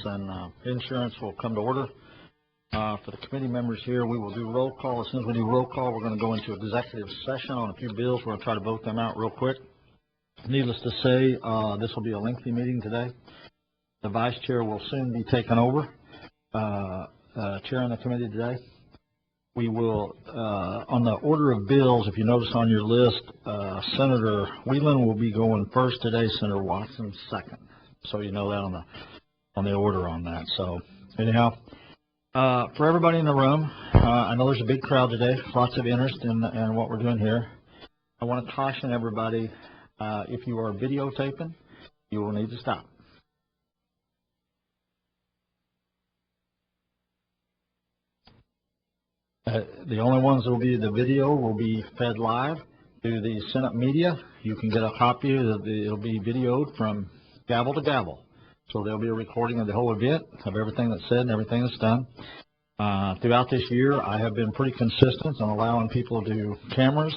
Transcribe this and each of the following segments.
and insurance will come to order. For the committee members here, we will do roll call. As soon as we do roll call, we're going to go into executive session on a few bills. We're going to try to vote them out real quick. Needless to say, this will be a lengthy meeting today. The vice chair will soon be taken over, chairing the committee today. We will, on the order of bills, if you notice on your list, Senator Whelan will be going first today, Senator Watson second. So you know that on the order on that. So anyhow, for everybody in the room, I know there's a big crowd today, lots of interest in what we're doing here. I want to caution everybody, if you are videotaping, you will need to stop. The only ones that will be the video will be fed live to the Senate media. You can get a copy. It'll be videoed from gavel to gavel. So there'll be a recording of the whole event, of everything that's said and everything that's done. Throughout this year, I have been pretty consistent on allowing people to do cameras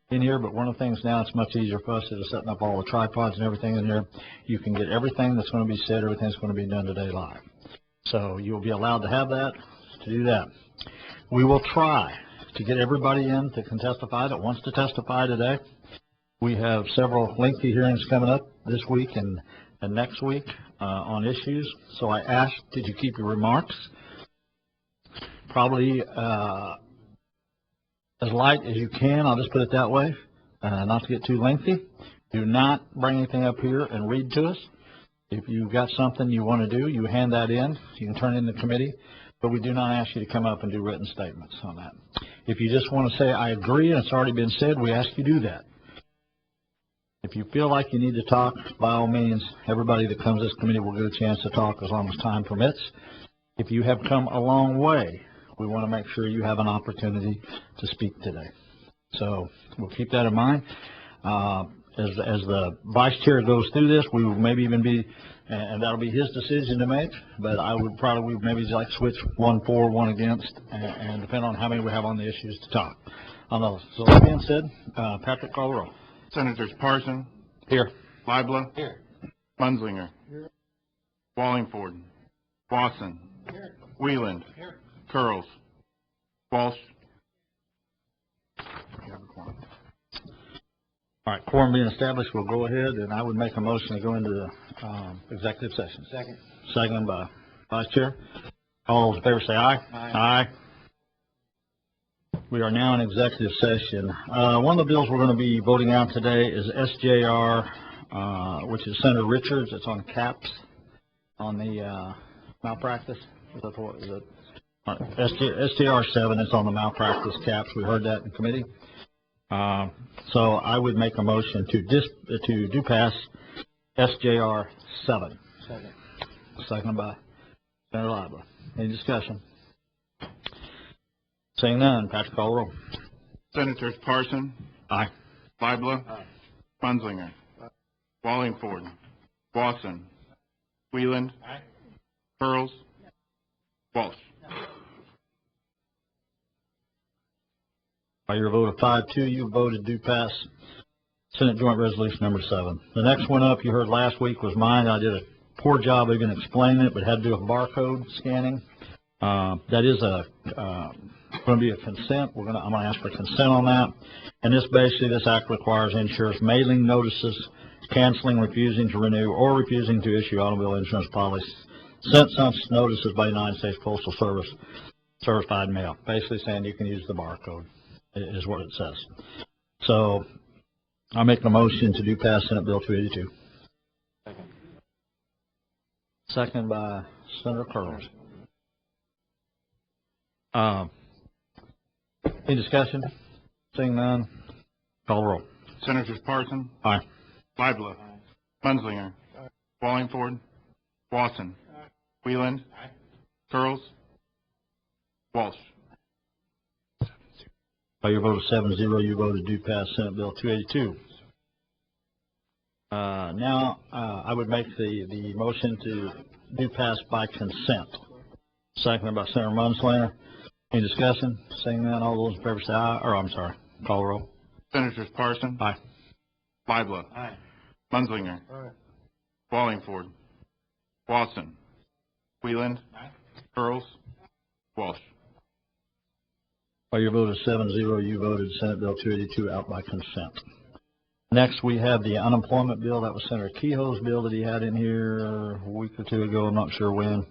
in here, but one of the things now, it's much easier for us to setting up all the tripods and everything in here. You can get everything that's going to be said, everything that's going to be done today live. So you'll be allowed to have that, to do that. We will try to get everybody in that can testify, that wants to testify today. We have several lengthy hearings coming up this week and next week on issues. So I asked, did you keep your remarks probably as light as you can? I'll just put it that way, not to get too lengthy. Do not bring anything up here and read to us. If you've got something you want to do, you hand that in. You can turn it in the committee. But we do not ask you to come up and do written statements on that. If you just want to say, I agree, and it's already been said, we ask you to do that. If you feel like you need to talk, by all means, everybody that comes to this committee will get a chance to talk as long as time permits. If you have come a long way, we want to make sure you have an opportunity to speak today. So we'll keep that in mind. As the vice chair goes through this, we will maybe even be, and that'll be his decision to make, but I would probably maybe like switch one for, one against, and depend on how many we have on the issues to talk on those. So that being said, Patrick, call the roll. Senators Parson. Here. Libla. Here. Munzlinger. Here. Wallingford. Wasson. Here. Wheeland. Here. Curls. Walsh. All right, quorum being established, we'll go ahead, and I would make a motion to go into the executive session. Second. Second by Vice Chair. All those in favor say aye. Aye. Aye. We are now in executive session. One of the bills we're going to be voting out today is SJR, which is Senator Richards. It's on caps on the malpractice. Is it? SJR 7 is on the malpractice caps. We heard that in committee. So I would make a motion to do pass SJR 7. Second. Second by Senator Libla. Any discussion? Seeing none, Patrick, call the roll. Senators Parson. Aye. Libla. Aye. Munzlinger. Wallingford. Wasson. Wheeland. Aye. Curls. Walsh. By your vote of 5-2, you voted to pass Senate Joint Resolution number 7. The next one up you heard last week was mine. I did a poor job of even explaining it, but had to do with barcode scanning. That is going to be a consent. I'm going to ask for consent on that. And this act requires insurers mailing notices, canceling, refusing to renew, or refusing to issue automobile insurance policies. Sent such notices by United States Postal Service certified mail, basically saying you can use the barcode, is what it says. So I'll make a motion to do pass Senate Bill 282. Second. Second by Senator Curls. Any discussion? Seeing none, call the roll. Senators Parson. Aye. Libla. Munzlinger. Wallingford. Wasson. Wheeland. Aye. Curls. Walsh. By your vote of 7-0, you voted to pass Senate Bill 282. Now, I would make the motion to do pass by consent. Seconded by Senator Munzlinger. Any discussion? Seeing none, all those in favor say aye. Or I'm sorry, call the roll. Senators Parson. Aye. Libla. Aye. Munzlinger. Aye. Wallingford. Wasson. Wieland. Earls. Walsh. By your vote of 7-0, you voted Senate Bill 282 out by consent. Next, we have the unemployment bill. That was Senator Kehoe's bill that he had in here a week or two ago. I'm not sure when.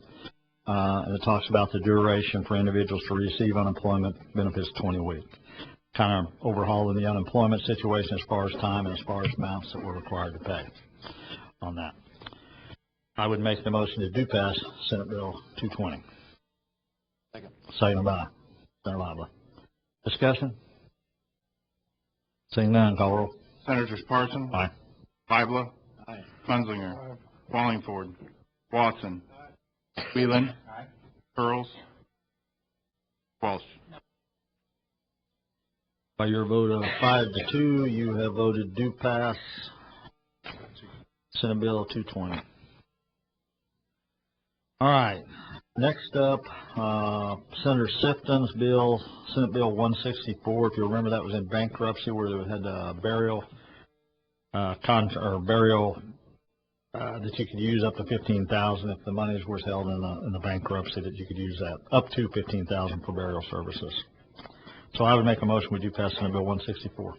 And it talks about the duration for individuals to receive unemployment benefits 20 weeks. Kind of overhauling the unemployment situation as far as time and as far as amounts that we're required to pay on that. I would make the motion to do pass Senate Bill 220. Second by Senator Lively. Discussion? Seeing none, call roll. Senators Parson. Aye. Lively. Aye. Munzinger. Wallingford. Watson. Wieland. Earls. Walsh. By your vote of 5-2, you have voted do pass Senate Bill 220. All right. Next up, Senator Sifton's bill, Senate Bill 164. If you remember, that was in bankruptcy where they had a burial that you could use up to $15,000 if the monies was held in the bankruptcy, that you could use that up to $15,000 for burial services. So I would make a motion we do pass Senate Bill 164.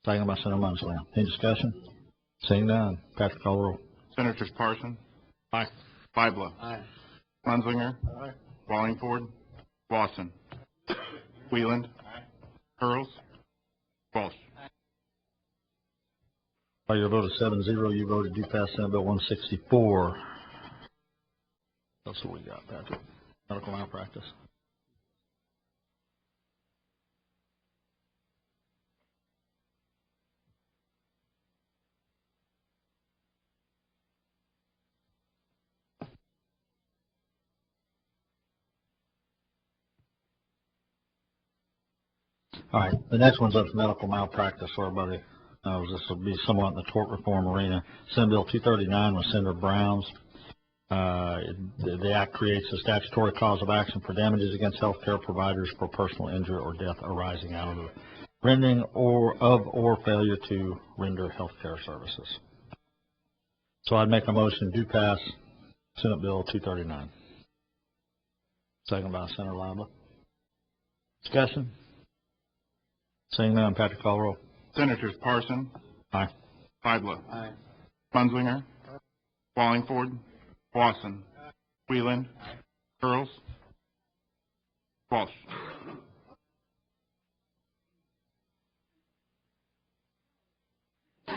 Second by Senator Munson. Any discussion? Seeing none. Patrick, call the roll. Senators Parson. Aye. Lively. Aye. Munzinger. Aye. Wallingford. Watson. Wieland. Earls. Walsh. By your vote of 7-0, you voted do pass Senate Bill 164. That's what we got, Patrick. Medical malpractice. All right, the next one's up to medical malpractice for everybody. This will be somewhat in the tort reform arena. Senate Bill 239 was Senator Brown's. The act creates a statutory cause of action for damages against healthcare providers for personal injury or death arising out of the rendering or failure to render healthcare services. So I'd make a motion to pass Senate Bill 239. Second by Senator Lively. Discussion? Seeing none, Patrick, call roll. Senators Parson. Aye. Lively. Aye. Munzinger. Wallingford. Watson. Wieland. Earls. Walsh. I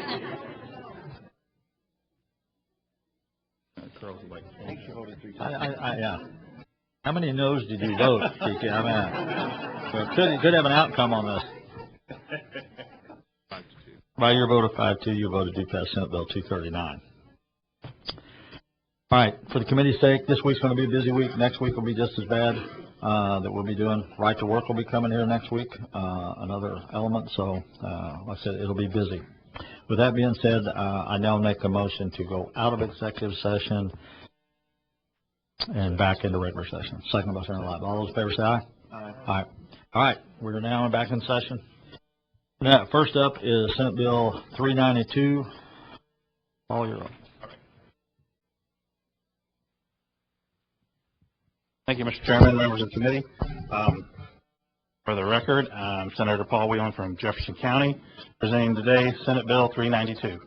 think she voted 3 Yeah. How many no's did you vote, Kiki? Could have an outcome on this. By your vote of 5-2, you voted to pass Senate Bill 239. All right, for the committee's sake, this week's going to be a busy week. Next week will be just as bad. That we'll be doing. Right to Work will be coming here next week, another element. So, like I said, it'll be busy. With that being said, I now make a motion to go out of executive session and back into regular session. Second by Senator Lively. All those in favor say aye. Aye. Aye. All right, we're now back in session. Now, first up is Senate Bill 392. All your own. Thank you, Mr. Chairman, members of the committee. For the record, I'm Senator Paul Wieland from Jefferson County, presenting today Senate Bill 392.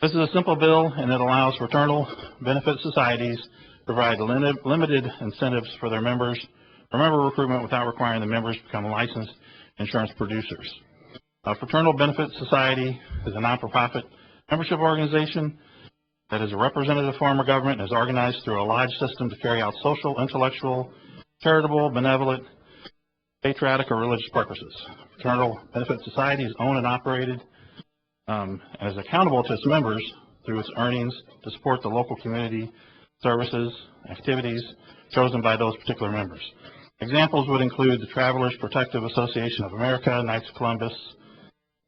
This is a simple bill, and it allows fraternal benefit societies to provide limited incentives for their members for member recruitment without requiring the members to become licensed insurance producers. A fraternal benefit society is a non-for-profit membership organization that is a representative form of government and is organized through a lodge system to carry out social, intellectual, charitable, benevolent, patriotic, or religious purposes. Fraternal benefit society is owned and operated and is accountable to its members through its earnings to support the local community services, activities chosen by those particular members. Examples would include the Travelers Protective Association of America, Knights of Columbus,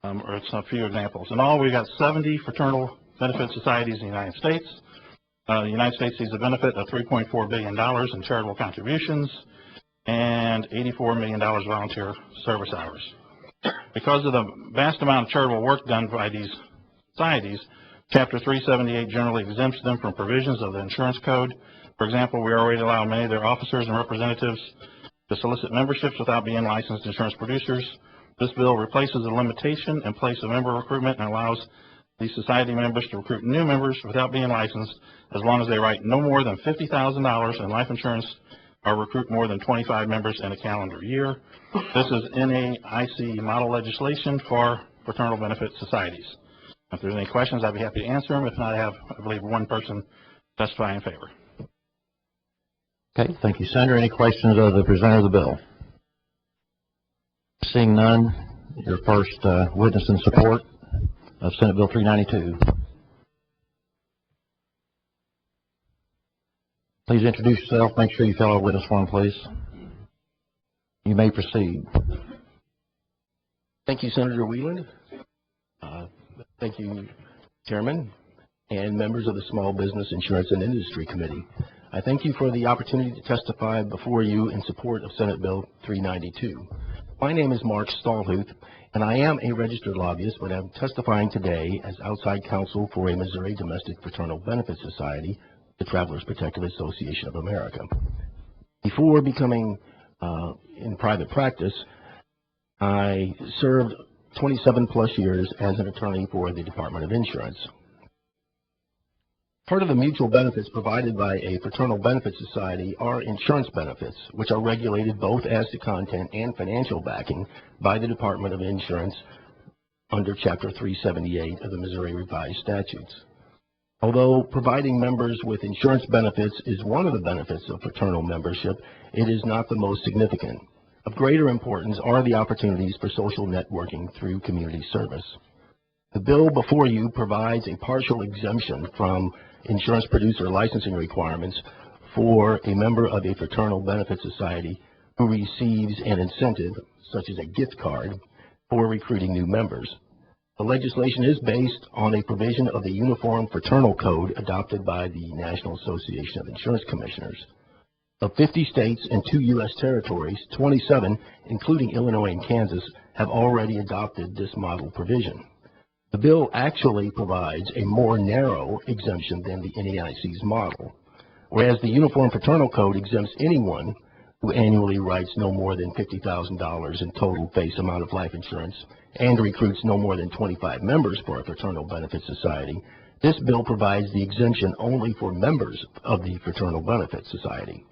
or it's a few examples. In all, we've got 70 fraternal benefit societies in the United States. The United States sees a benefit of $3.4 billion in charitable contributions and $84 million volunteer service hours. Because of the vast amount of charitable work done by these societies, Chapter 378 generally exempts them from provisions of the insurance code For example, we already allow many of their officers and representatives to solicit memberships without being licensed insurance producers. This bill replaces a limitation in place of member recruitment and allows these society members to recruit new members without being licensed as long as they write no more than $50,000 in life insurance or recruit more than 25 members in a calendar year. This is NAIC model legislation for fraternal benefit societies. If there's any questions, I'd be happy to answer them. If not, I believe, one person testifying in favor. Okay, thank you, Senator. Any questions of the presenter of the bill? Seeing none, your first witness in support of Senate Bill 392. Please introduce yourself. Make sure you fill out a witness form, please. You may proceed. Thank you, Senator Wieland. Thank you, Chairman, and members of the Small Business Insurance and Industry Committee. I thank you for the opportunity to testify before you in support of Senate Bill 392. My name is Mark Stallhuth, and I am a registered lobbyist, but I'm testifying today as outside counsel for a Missouri Domestic Fraternal Benefit Society, the Travelers Protective Association of America. Before becoming in private practice, I served 27 plus years as an attorney for the Department of Insurance. Part of the mutual benefits provided by a fraternal benefit society are insurance benefits, which are regulated both as to content and financial backing by the Department of Insurance under Chapter 378 of the Missouri Revised Statutes. Although providing members with insurance benefits is one of the benefits of fraternal membership, it is not the most significant. Of greater importance are the opportunities for social networking through community service. The bill before you provides a partial exemption from insurance producer licensing requirements for a member of a fraternal benefit society who receives an incentive, such as a gift card, for recruiting new members. The legislation is based on a provision of the Uniform Fraternal Code adopted by the National Association of Insurance Commissioners. Of 50 states and 2 U.S. territories, 27, including Illinois and Kansas, have already adopted this model provision. The bill actually provides a more narrow exemption than the NAIC's model, whereas the Uniform Fraternal Code exempts anyone who annually writes no more than $50,000 in total face amount of life insurance and recruits no more than 25 members for a fraternal benefit society. This bill provides the exemption only for members of the fraternal benefit society.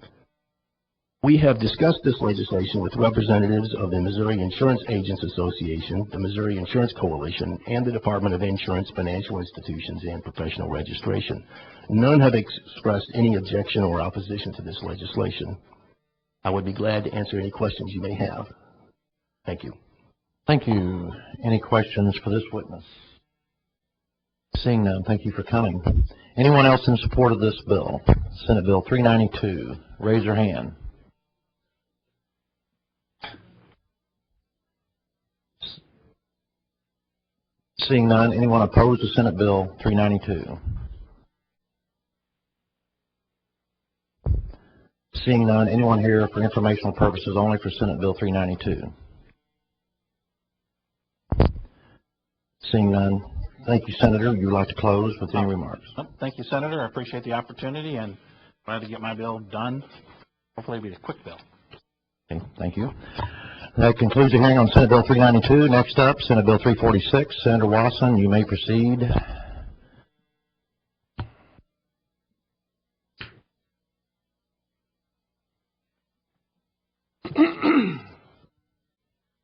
We have discussed this legislation with representatives of the Missouri Insurance Agents Association, the Missouri Insurance Coalition, and the Department of Insurance, Financial Institutions, and Professional Registration. None have expressed any objection or opposition to this legislation. I would be glad to answer any questions you may have. Thank you. Thank you. Any questions for this witness? Seeing none, thank you for coming. Anyone else in support of this bill? Senate Bill 392. Raise your hand. Seeing none, anyone opposed to Senate Bill 392? Seeing none, anyone here for informational purposes only for Senate Bill 392? Seeing none, thank you, Senator. Would you like to close with any remarks? Thank you, Senator. I appreciate the opportunity and glad to get my bill done. Hopefully it'll be a quick bill. Okay, thank you. That concludes the hearing on Senate Bill 392. Next up, Senate Bill 346. Senator Wasson, you may proceed.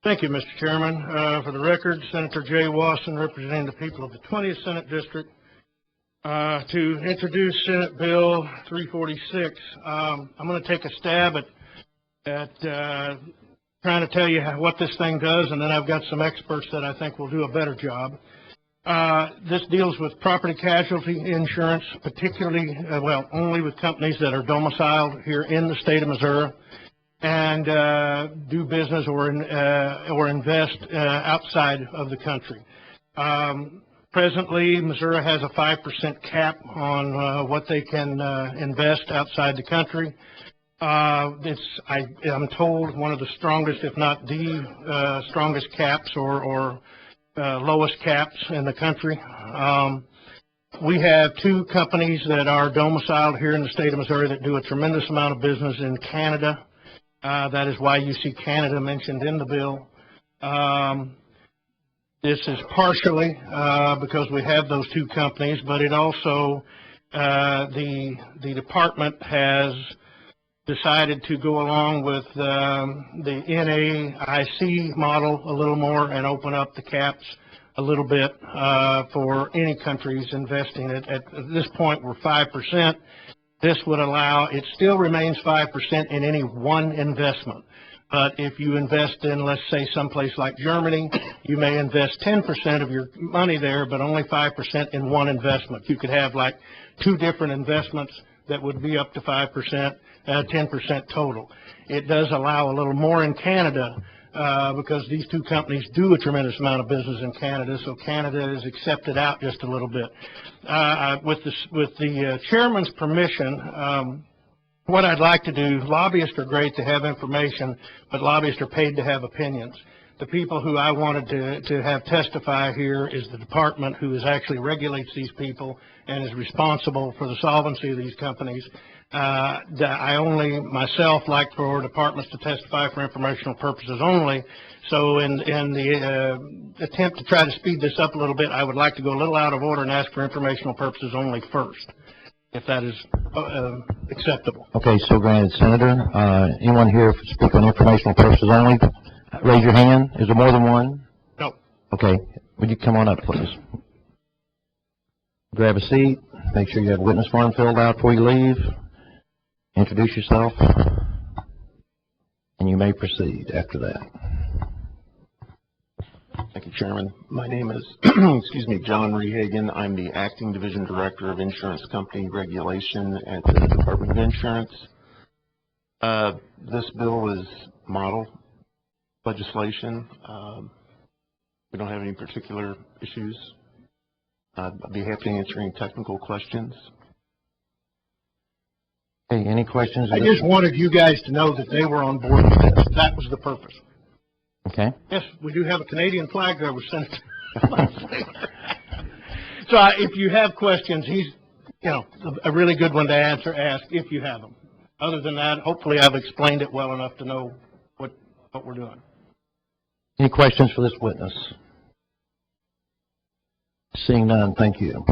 Thank you, Mr. Chairman. For the record, Senator Jay Wasson, representing the people of the 20th Senate District, to introduce Senate Bill 346. I'm going to take a stab at trying to tell you what this thing does, and then I've got some experts that I think will do a better job. This deals with property casualty insurance, particularly, only with companies that are domiciled here in the state of Missouri and do business or invest outside of the country. Presently, Missouri has a 5% cap on what they can invest outside the country. I'm told one of the strongest, if not the strongest caps or lowest caps in the country. We have two companies that are domiciled here in the state of Missouri that do a tremendous amount of business in Canada. That is why you see Canada mentioned in the bill. This is partially because we have those two companies, but it also, the department has decided to go along with the NAIC model a little more and open up the caps a little bit for any countries investing. At this point, we're 5%. This would allow, it still remains 5% in any one investment. But if you invest in, let's say, someplace like Germany, you may invest 10% of your money there, but only 5% in one investment. You could have like two different investments that would be up to 5%, 10% total. It does allow a little more in Canada because these two companies do a tremendous amount of business in Canada, so Canada is accepted out just a little bit. With the chairman's permission, what I'd like to do, lobbyists are great to have information, but lobbyists are paid to have opinions. The people who I wanted to have testify here is the department who actually regulates these people and is responsible for the solvency of these companies. I only myself like for departments to testify for informational purposes only. So in the attempt to try to speed this up a little bit, I would like to go a little out of order and ask for informational purposes only first, if that is acceptable. Okay, so granted, Senator. Anyone here speak on informational purposes only? Raise your hand. Is there more than one? No. Okay. Would you come on up, please? Grab a seat. Make sure you have a witness form filled out before you leave. Introduce yourself. And you may proceed after that. Thank you, Chairman. My name is, excuse me, John Rehagen. I'm the Acting Division Director of Insurance Company Regulation at the Department of Insurance. This bill is model legislation. We don't have any particular issues. I'd be happy to answer any technical questions. Hey, any questions? I just wanted you guys to know that they were on board with this. That was the purpose. Okay. Yes, we do have a Canadian flag there with Senator. So if you have questions, he's, a really good one to ask if you have them. Other than that, hopefully I've explained it well enough to know what we're doing. Any questions for this witness? Seeing none, thank you.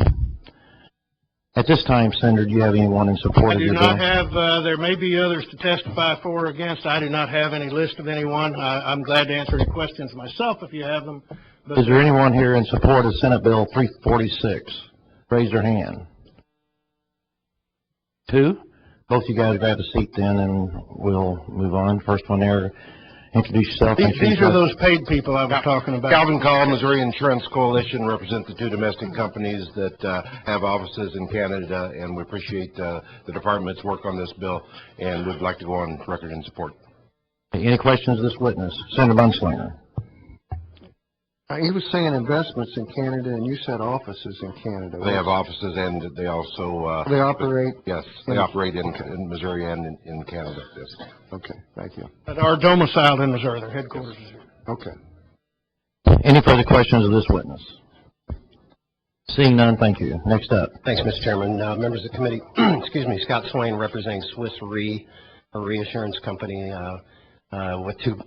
At this time, Senator, do you have anyone in support of your bill? I do not have, there may be others to testify for or against. I do not have any list of anyone. I'm glad to answer any questions myself if you have them. But is there anyone here in support of Senate Bill 346? Raise your hand. Two? Both you guys grab a seat then and we'll move on. First one there. Introduce yourself. These are those paid people I was talking about. Calvin Call, Missouri Insurance Coalition, represent the two domestic companies that have offices in Canada, and we appreciate the department's work on this bill, and would like to go on record in support. Any questions of this witness? Senator Bundslinger. He was saying investments in Canada, and you said offices in Canada. They have offices, and they also... they operate? Yes, they operate in Missouri and in Canada, yes. Okay, thank you. That are domiciled in Missouri. Their headquarters is here. Okay. Any further questions of this witness? Seeing none, thank you. Next up. Thanks, Mr. Chairman. Members of the committee, excuse me, Scott Swain representing Swiss Re, a reinsurance company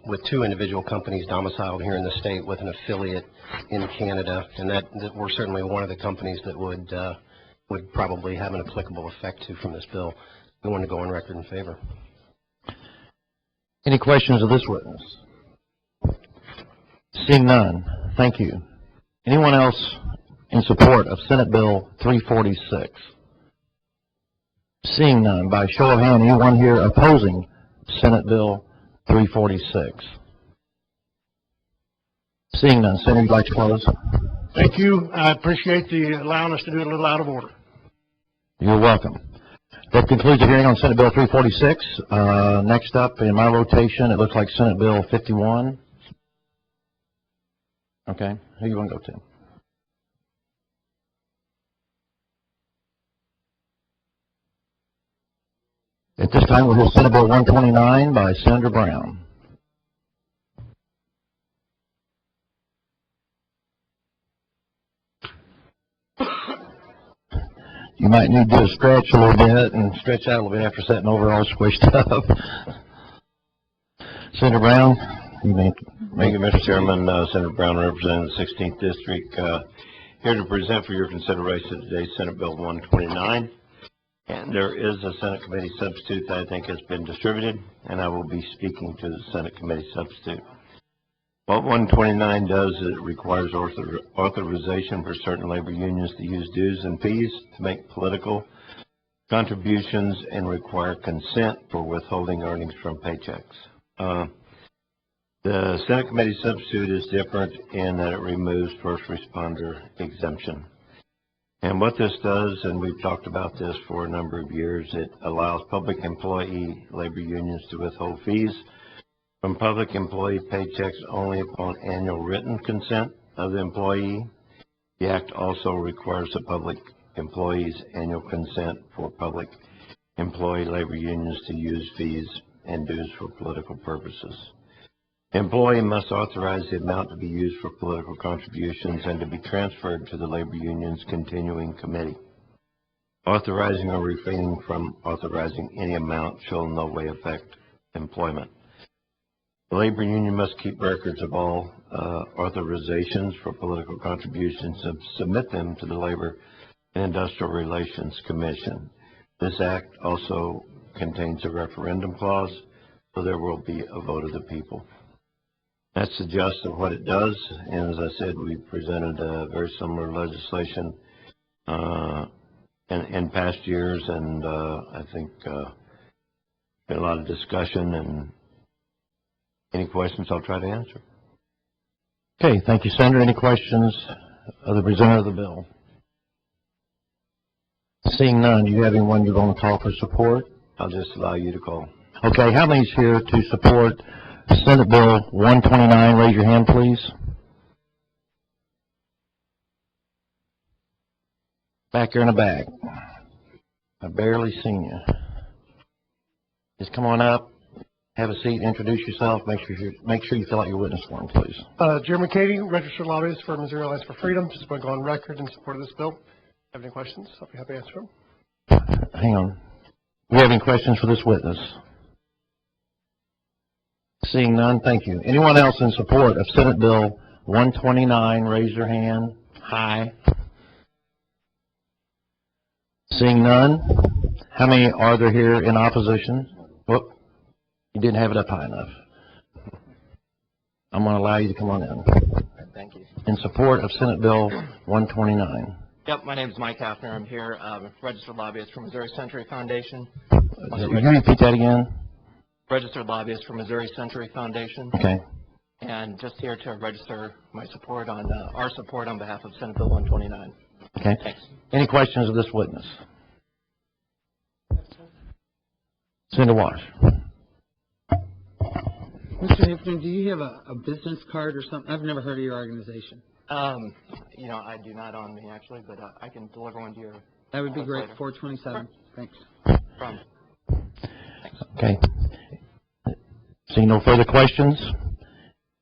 with two individual companies domiciled here in the state with an affiliate in Canada, and that we're certainly one of the companies that would probably have an applicable effect to from this bill. I want to go on record in favor. Any questions of this witness? Seeing none, thank you. Anyone else in support of Senate Bill 346? Seeing none, by show of hand, anyone here opposing Senate Bill 346? Seeing none, Senator, you'd like to close? Thank you. I appreciate the allowing us to do it a little out of order. You're welcome. That concludes the hearing on Senate Bill 346. Next up in my rotation, it looks like Senate Bill 51. Okay, who you want to go to? At this time, we'll hear Senate Bill 129 by Senator Brown. You might need to stretch a little bit and stretch out a little bit after sitting over all squished up. Senator Brown, you may. Thank you, Mr. Chairman. Senator Brown, representing the 16th District, here to present for your consideration today Senate Bill 129. And there is a Senate committee substitute that I think has been distributed, and I will be speaking to the Senate committee substitute. What 129 does is it requires authorization for certain labor unions to use dues and fees to make political contributions and require consent for withholding earnings from paychecks. The Senate committee substitute is different in that it removes first responder exemption. And what this does, and we've talked about this for a number of years, it allows public employee labor unions to withhold fees from public employee paychecks only upon annual written consent of the employee. The Act also requires the public employees' annual consent for public employee labor unions to use fees and dues for political purposes. The employee must authorize the amount to be used for political contributions and to be transferred to the labor union's continuing committee. Authorizing or refraining from authorizing any amount shall in no way affect employment. The labor union must keep records of all authorizations for political contributions and submit them to the Labor and Industrial Relations Commission. This act also contains a referendum clause, so there will be a vote of the people. That's the gist of what it does, and as I said, we presented very similar legislation in past years, and I think been a lot of discussion, and any questions I'll try to answer. Okay, thank you, Senator. Any questions of the presenter of the bill? Seeing none, do you have anyone you're going to call for support? I'll just allow you to call. Okay, how many's here to support Senate Bill 129? Raise your hand, please. Back here in the back. I barely seen you. Just come on up, have a seat, introduce yourself, make sure you fill out your witness form, please. Jeremy Cady, registered lobbyist for Missouri Alliance for Freedom. Just want to go on record in support of this bill. Have any questions? I'll be happy to answer them. Hang on. Do we have any questions for this witness? Seeing none, thank you. Anyone else in support of Senate Bill 129, raise your hand. High. Seeing none, how many are there here in opposition? Whoop, you didn't have it up high enough. I'm going to allow you to come on in. Thank you. In support of Senate Bill 129. Yep, my name is Mike Hafner. I'm here, registered lobbyist for Missouri Century Foundation. Can you repeat that again? Registered lobbyist for Missouri Century Foundation. Okay. And just here to register my support on our support on behalf of Senate Bill 129. Okay. Thanks. Any questions of this witness? Senator Wash. Mr. Hafner, do you have a business card or something? I've never heard of your organization. You know, I do not on me actually, but I can deliver one to your. That would be great. Later. 427. Thanks. From. Thanks. Okay. Seeing no further questions,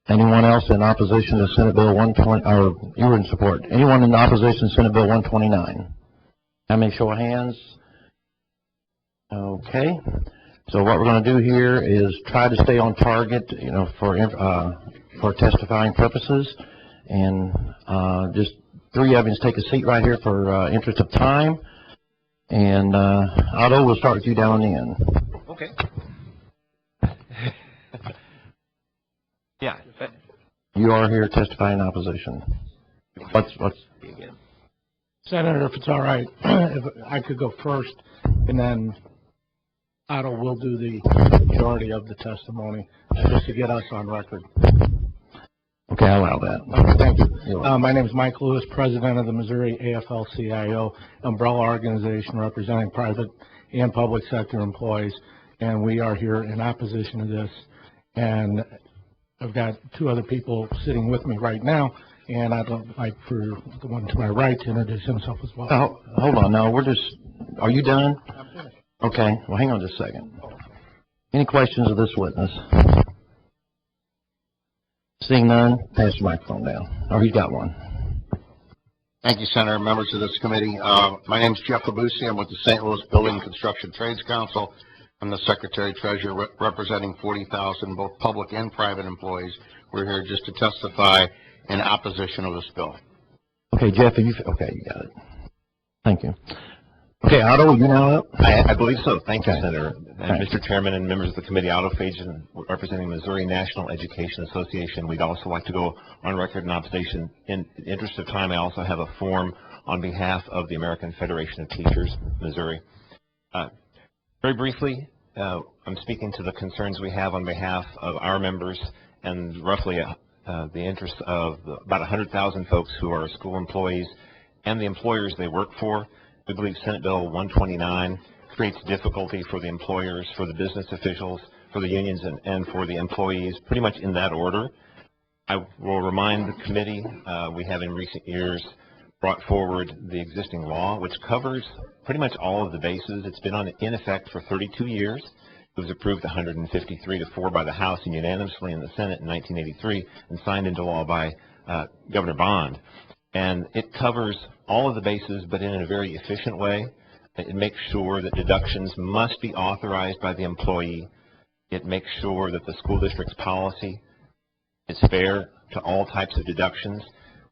anyone else in opposition to Senate Bill 120, or you were in support? Anyone in opposition to Senate Bill 129? How many show of hands? Okay. So what we're going to do here is try to stay on target, you know, for testifying purposes, and just three of you take a seat right here for interest of time. And Otto, we'll start with you down on the end. Okay. Yeah. You are here testifying in opposition. Let's Senator, if it's all right, if I could go first, and then Otto will do the majority of the testimony, just to get us on record. Okay, I'll allow that. Okay, thank you. My name is Mike Lewis, president of the Missouri AFL-CIO umbrella organization representing private and public sector employees, and we are here in opposition to this. And I've got two other people sitting with me right now, and I'd like for the one to my right to introduce himself as well. Oh, hold on. No, are you done? I'm finished. Okay. Well, hang on just a second. Any questions of this witness? Seeing none, pass the microphone down. Oh, he's got one. Thank you, Senator, members of this committee. My name is Jeff Fabusi. I'm with the St. Louis Building and Construction Trades Council. I'm the Secretary-Treasurer representing 40,000 both public and private employees. We're here just to testify in opposition of this bill. Okay, Jeff, okay, you got it. Thank you. Okay, Otto, you now up? I believe so. Thank you, Okay. Senator. And Mr. Chairman and members of the committee, Otto Fajan, representing Missouri National Education Association. We'd also like to go on record in opposition. In the interest of time, I also have a form on behalf of the American Federation of Teachers, Missouri. Very briefly, I'm speaking to the concerns we have on behalf of our members and roughly the interests of about 100,000 folks who are school employees and the employers they work for. We believe Senate Bill 129 creates difficulty for the employers, for the business officials, for the unions, and for the employees, pretty much in that order. I will remind the committee we have in recent years brought forward the existing law, which covers pretty much all of the bases. It's been in effect for 32 years. It was approved 153-4 by the House and unanimously in the Senate in 1983 and signed into law by Governor Bond. And it covers all of the bases, but in a very efficient way. It makes sure that deductions must be authorized by the employee. It makes sure that the school district's policy is fair to all types of deductions,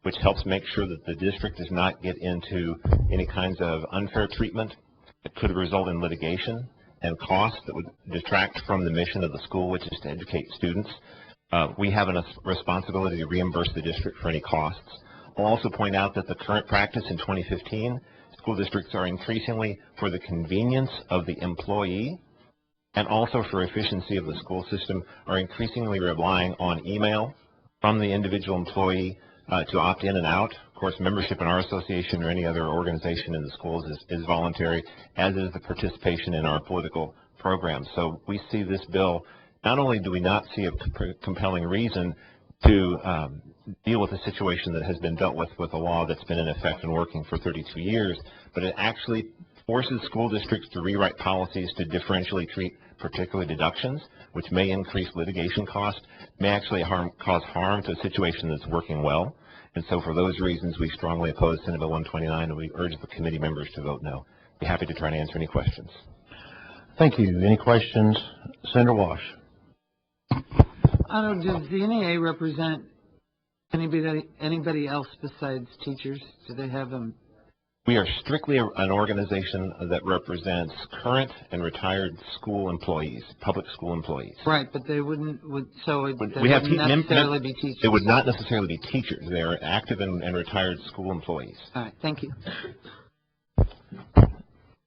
which helps make sure that the district does not get into any kinds of unfair treatment that could result in litigation and costs that would detract from the mission of the school, which is to educate students. We have a responsibility to reimburse the district for any costs. I'll also point out that the current practice in 2015, school districts are increasingly, for the convenience of the employee and also for efficiency of the school system, are increasingly relying on email from the individual employee to opt in and out. Of course, membership in our association or any other organization in the schools is voluntary, as is the participation in our political programs. So we see this bill, not only do we not see a compelling reason to deal with a situation that has been dealt with a law that's been in effect and working for 32 years, but it actually forces school districts to rewrite policies to differentially treat particular deductions, which may increase litigation costs, may actually cause harm to a situation that's working well. And so for those reasons, we strongly oppose Senate Bill 129, and we urge the committee members to vote no. Be happy to try and answer any questions. Thank you. Any questions? Senator Wash. Otto, does the NEA represent anybody else besides teachers? Do they have them? We are strictly an organization that represents current and retired school employees, public school employees. Right, but they wouldn't, so it We wouldn't have necessarily be teachers. It would not necessarily be teachers. They are active and retired school employees. All right, thank you.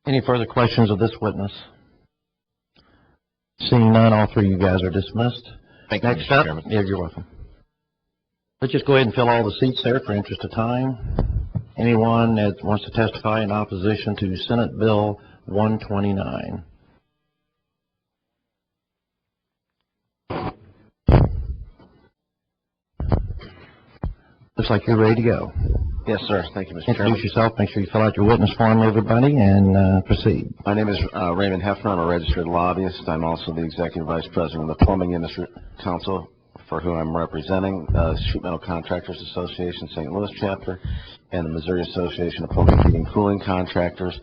Any further questions of this witness? Seeing none, all three of you guys are dismissed. Thank you, Next Mr. up, Chairman. yeah, you're welcome. Let's just go ahead and fill all the seats there for interest of time. Anyone that wants to testify in opposition to Senate Bill 129? Looks like you're ready to go. Yes, sir. Thank you, Mr. Chairman. Introduce yourself, make sure you fill out your witness form, everybody, and proceed. My name is Raymond Hefner. I'm a registered lobbyist. I'm also the Executive Vice President of the Plumbing Industry Council, for whom I'm representing Sheet Metal Contractors Association, St. Louis chapter, and the Missouri Association of Public Heating and Cooling Contractors.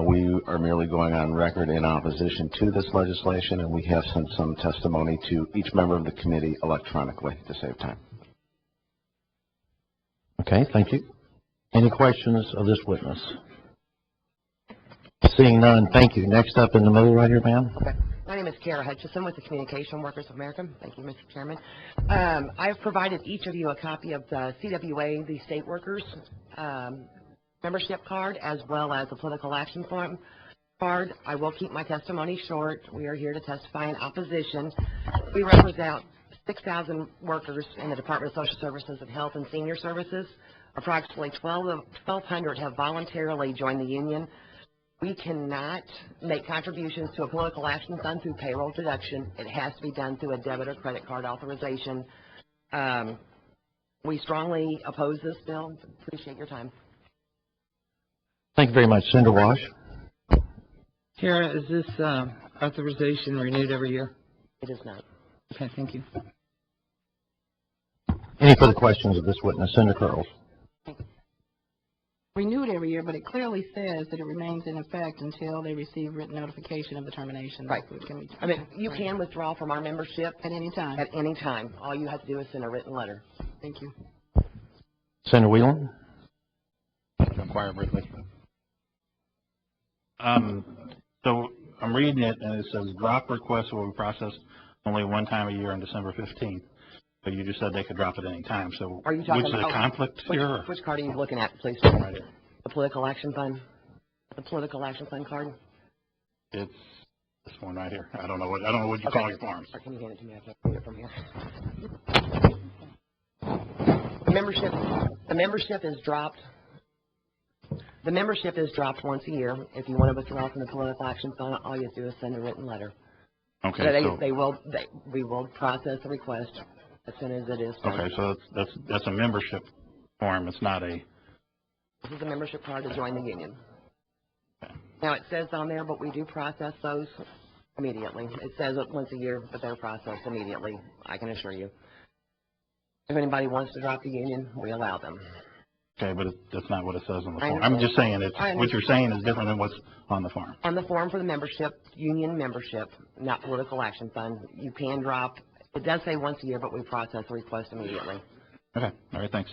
We are merely going on record in opposition to this legislation, and we have sent some testimony to each member of the committee electronically to save time. Okay, thank you. Any questions of this witness? Seeing none, thank you. Next up in the middle right here, ma'am. Okay. My name is Kara Hutchison with the Communication Workers of America. Thank you, Mr. Chairman. I've provided each of you a copy of the CWA, the state workers membership card, as well as the political action form card. I will keep my testimony short. We are here to testify in opposition. We represent 6,000 workers in the Department of Social Services and Health and Senior Services. Approximately 1,200 have voluntarily joined the union. We cannot make contributions to a political action fund through payroll deduction. It has to be done through a debit or credit card authorization. We strongly oppose this bill. Appreciate your time. Thank you very much. Senator Wash. Kara, is this authorization renewed every year? It is not. Okay, thank you. Any further questions of this witness? Senator Curls. renewed every year, but it clearly says that it remains in effect until they receive written notification of the termination. Right. I mean, you can withdraw from our membership at any time. At any time. All you have to do is send a written letter. Thank you. Senator Whelan? Inquire briefly. So I'm reading it, and it says drop requests will be processed only one time a year on December 15th. But you just said they could drop it any time. So are you talking which is a conflict here? Which card are you looking at, please? The Political Action Fund? The Political Action Fund card? It's this one right here. I don't know what you call your forms. Or can you hand it to me? I can't read it from here. The membership is dropped. The membership is dropped once a year. If you want to withdraw from the Political Action Fund, all you have to do is send a written letter. Okay. So we will process the request as soon as it is done. Okay, so that's a membership form. It's not a. This is a membership card to join the union. Okay. Now it says on there, but we do process those immediately. It says it once a year, but they're processed immediately. I can assure you. If anybody wants to drop the union, we allow them. Okay, but that's not what it says on the form. I'm just saying what you're saying is different than what's on the form. On the form for the membership, union membership, not Political Action Fund, you can drop. It does say once a year, but we process the request immediately. Okay. All right. Thanks.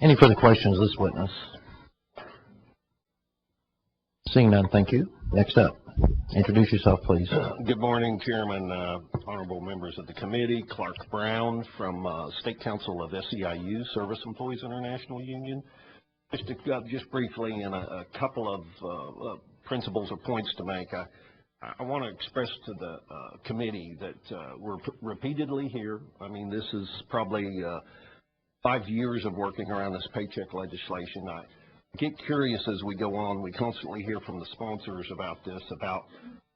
Any further questions of this witness? Seeing none, thank you. Next up, introduce yourself, please. Good morning, Chairman, honorable members of the committee. Clark Brown from State Council of SEIU, Service Employees International Union. Just briefly, and a couple of principles or points to make. I want to express to the committee that we're repeatedly here. I mean, this is probably 5 years of working around this paycheck legislation. I get curious as we go on. We constantly hear from the sponsors about this, about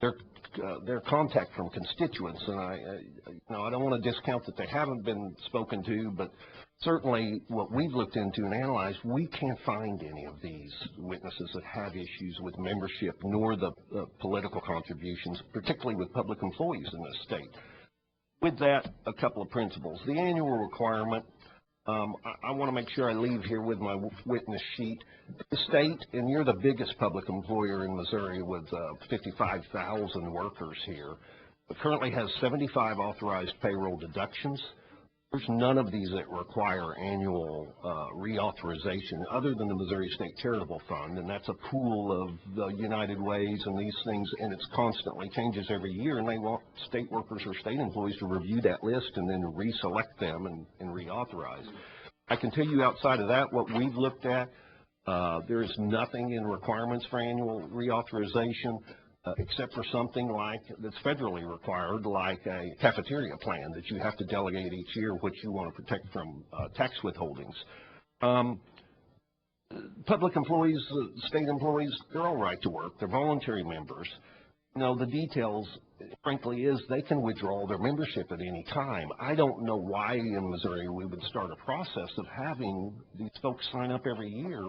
their contact from constituents, and I don't want to discount that they haven't been spoken to, but certainly what we've looked into and analyzed, we can't find any of these witnesses that have issues with membership nor the political contributions, particularly with public employees in this state. With that, a couple of principles. The annual requirement. I want to make sure I leave here with my witness sheet. The state, and you're the biggest public employer in Missouri with 55,000 workers here, currently has 75 authorized payroll deductions. There's none of these that require annual reauthorization other than the Missouri State Charitable Fund, and that's a pool of the United Ways and these things, and it's constantly changes every year, and they want state workers or state employees to review that list and then reselect them and reauthorize. I can tell you outside of that, what we've looked at, there is nothing in requirements for annual reauthorization. Except for something like that's federally required, like a cafeteria plan that you have to delegate each year, which you want to protect from tax withholdings. Public employees, state employees, they're all right to work. They're voluntary members. The details, frankly, is they can withdraw their membership at any time. I don't know why in Missouri we would start a process of having these folks sign up every year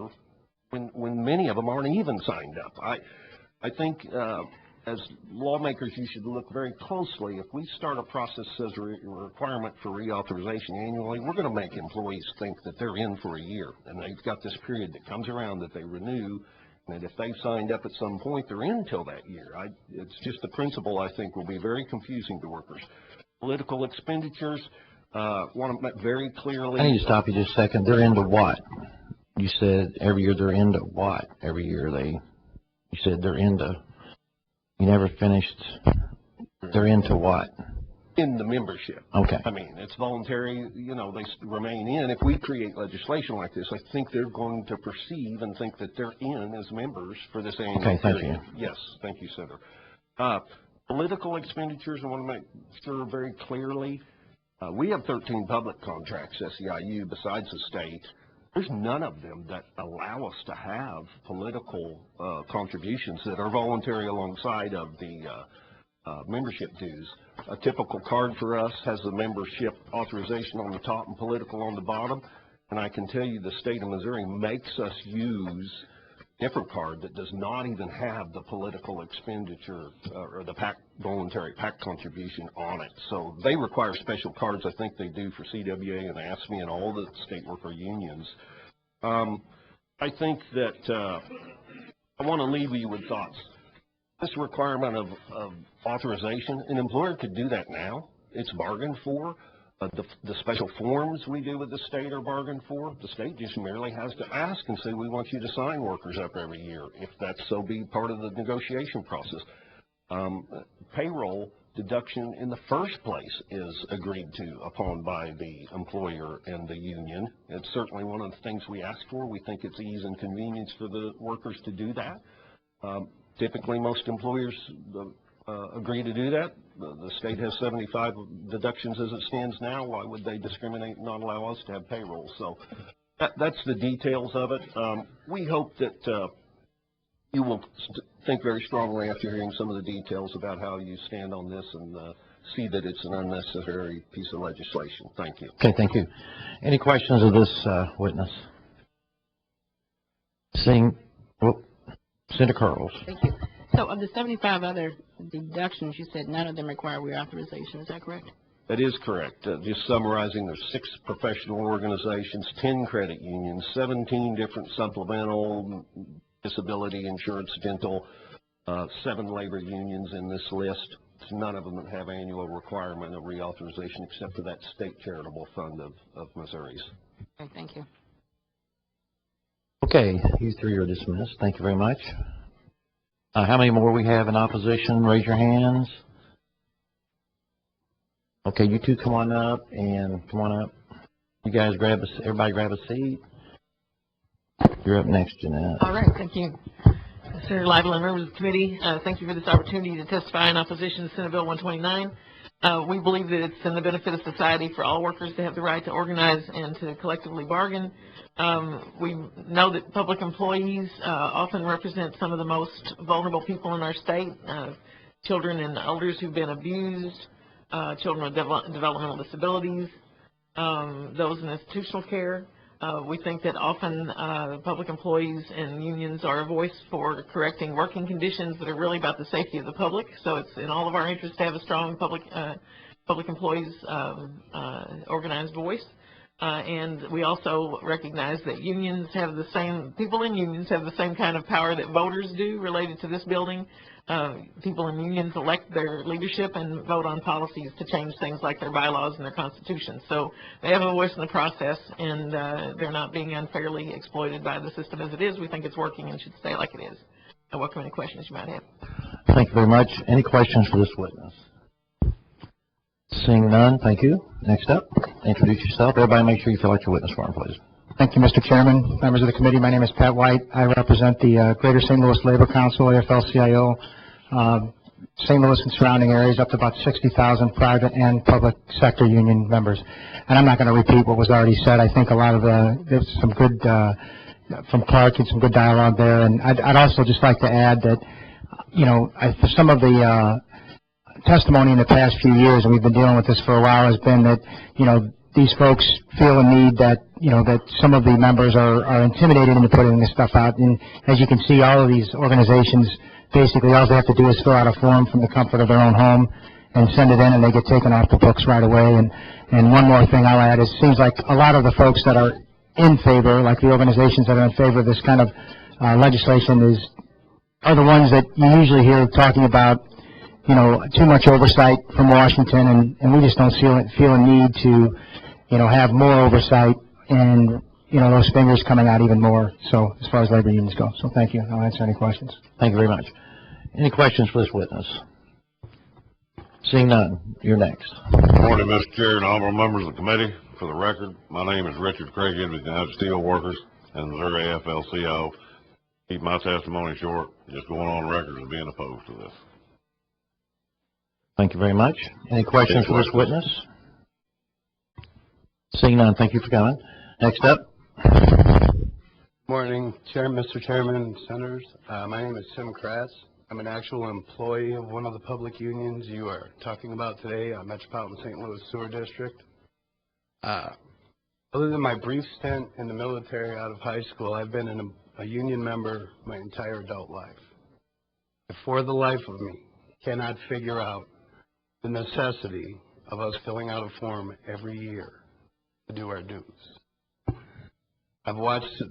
when many of them aren't even signed up. I think as lawmakers, you should look very closely. If we start a process that says a requirement for reauthorization annually, we're going to make employees think that they're in for a year, and they've got this period that comes around that they renew, and if they've signed up at some point, they're in until that year. It's just the principle I think will be very confusing to workers. Political expenditures, want to make very clearly. I need to stop you just a second. They're into what? You said every year they're into what? Every year you said they're into, you never finished, they're into what? In the membership. Okay. I mean, it's voluntary, they remain in. If we create legislation like this, I think they're going to perceive and think that they're in as members for this annual period. Okay, thank you. Yes, thank you, Senator. Political expenditures, I want to make sure very clearly, we have 13 public contracts, SEIU, besides the state. There's none of them that allow us to have political contributions that are voluntary alongside of the membership dues. A typical card for us has the membership authorization on the top and political on the bottom, and I can tell you the state of Missouri makes us use a different card that does not even have the political expenditure or the voluntary PAC contribution on it. So they require special cards. I think they do for CWA and ASME and all the state worker unions. I think that I want to leave you with thoughts. This requirement of authorization, an employer could do that now. It's bargained for. The special forms we do with the state are bargained for. The state just merely has to ask and say, we want you to sign workers up every year, if that's so be part of the negotiation process. Payroll deduction in the first place is agreed to upon by the employer and the union. It's certainly one of the things we ask for. We think it's ease and convenience for the workers to do that. Typically, most employers agree to do that. The state has 75 deductions as it stands now. Why would they discriminate and not allow us to have payroll? So that's the details of it. We hope that you will think very strongly after hearing some of the details about how you stand on this and see that it's an unnecessary piece of legislation. Thank you. Okay, thank you. Any questions of this witness? Senator Carls. Thank you. So of the 75 other deductions, you said none of them require reauthorization. Is that correct? That is correct. Just summarizing, there's 6 professional organizations, 10 credit unions, 17 different supplemental disability insurance, dental, 7 labor unions in this list. None of them have annual requirement of reauthorization except for that state charitable fund of Missouri's. Okay, thank you. Okay, you 3 are dismissed. Thank you very much. How many more we have in opposition? Raise your hands. Okay, you 2 come on up and come on up. You guys everybody grab a seat. You're up next, Jeanette. All right, thank you. Senator Lible and members of the committee, thank you for this opportunity to testify in opposition to Senate Bill 129. We believe that it's in the benefit of society for all workers to have the right to organize and to collectively bargain. We know that public employees often represent some of the most vulnerable people in our state, children and elders who've been abused, children with developmental disabilities, those in institutional care. We think that often public employees and unions are a voice for correcting working conditions that are really about the safety of the public. So it's in all of our interest to have a strong public employees organized voice. And we also recognize that people in unions have the same kind of power that voters do related to this building. People in unions elect their leadership and vote on policies to change things like their bylaws and their constitution. So they have a voice in the process, and they're not being unfairly exploited by the system as it is. We think it's working and should stay like it is. I welcome any questions you might have. Thank you very much. Any questions for this witness? Seeing none, thank you. Next up, introduce yourself. Everybody make sure you fill out your witness form, please. Thank you, Mr. Chairman. Members of the committee, my name is Pat White. I represent the Greater St. Louis Labor Council, AFL-CIO, St. Louis and surrounding areas, up to about 60,000 private and public sector union members. And I'm not going to repeat what was already said. I think a lot of there's some good, from Clark and some good dialogue there. And I'd also just like to add that, for some of the testimony in the past few years, and we've been dealing with this for a while, has been that, these folks feel a need that, that some of the members are intimidated into putting this stuff out. And as you can see, all of these organizations, basically all they have to do is fill out a form from the comfort of their own home and send it in, and they get taken off the books right away. And one more thing I'll add is it seems like a lot of the folks that are in favor, like the organizations that are in favor of this kind of legislation, are the ones that you usually hear talking about, too much oversight from Washington, and we just don't feel a need to, have more oversight and, those fingers coming out even more, so as far as labor unions go. So thank you. I'll answer any questions. Thank you very much. Any questions for this witness? Seeing none, you're next. Good morning, Mr. Chair and honorable members of the committee. For the record, my name is Richard Craig with the United Steelworkers and Missouri AFL-CIO. Keep my testimony short, just going on record as being opposed to this. Thank you very much. Any questions for this witness? Seeing none, thank you for coming. Next up. Morning, Mr. Chairman, Senators. My name is Tim Kratz. I'm an actual employee of one of the public unions you are talking about today, Metropolitan St. Louis Sewer District. Other than my brief stint in the military out of high school, I've been a union member my entire adult life. For the life of me, cannot figure out the necessity of us filling out a form every year to do our dues. I've watched,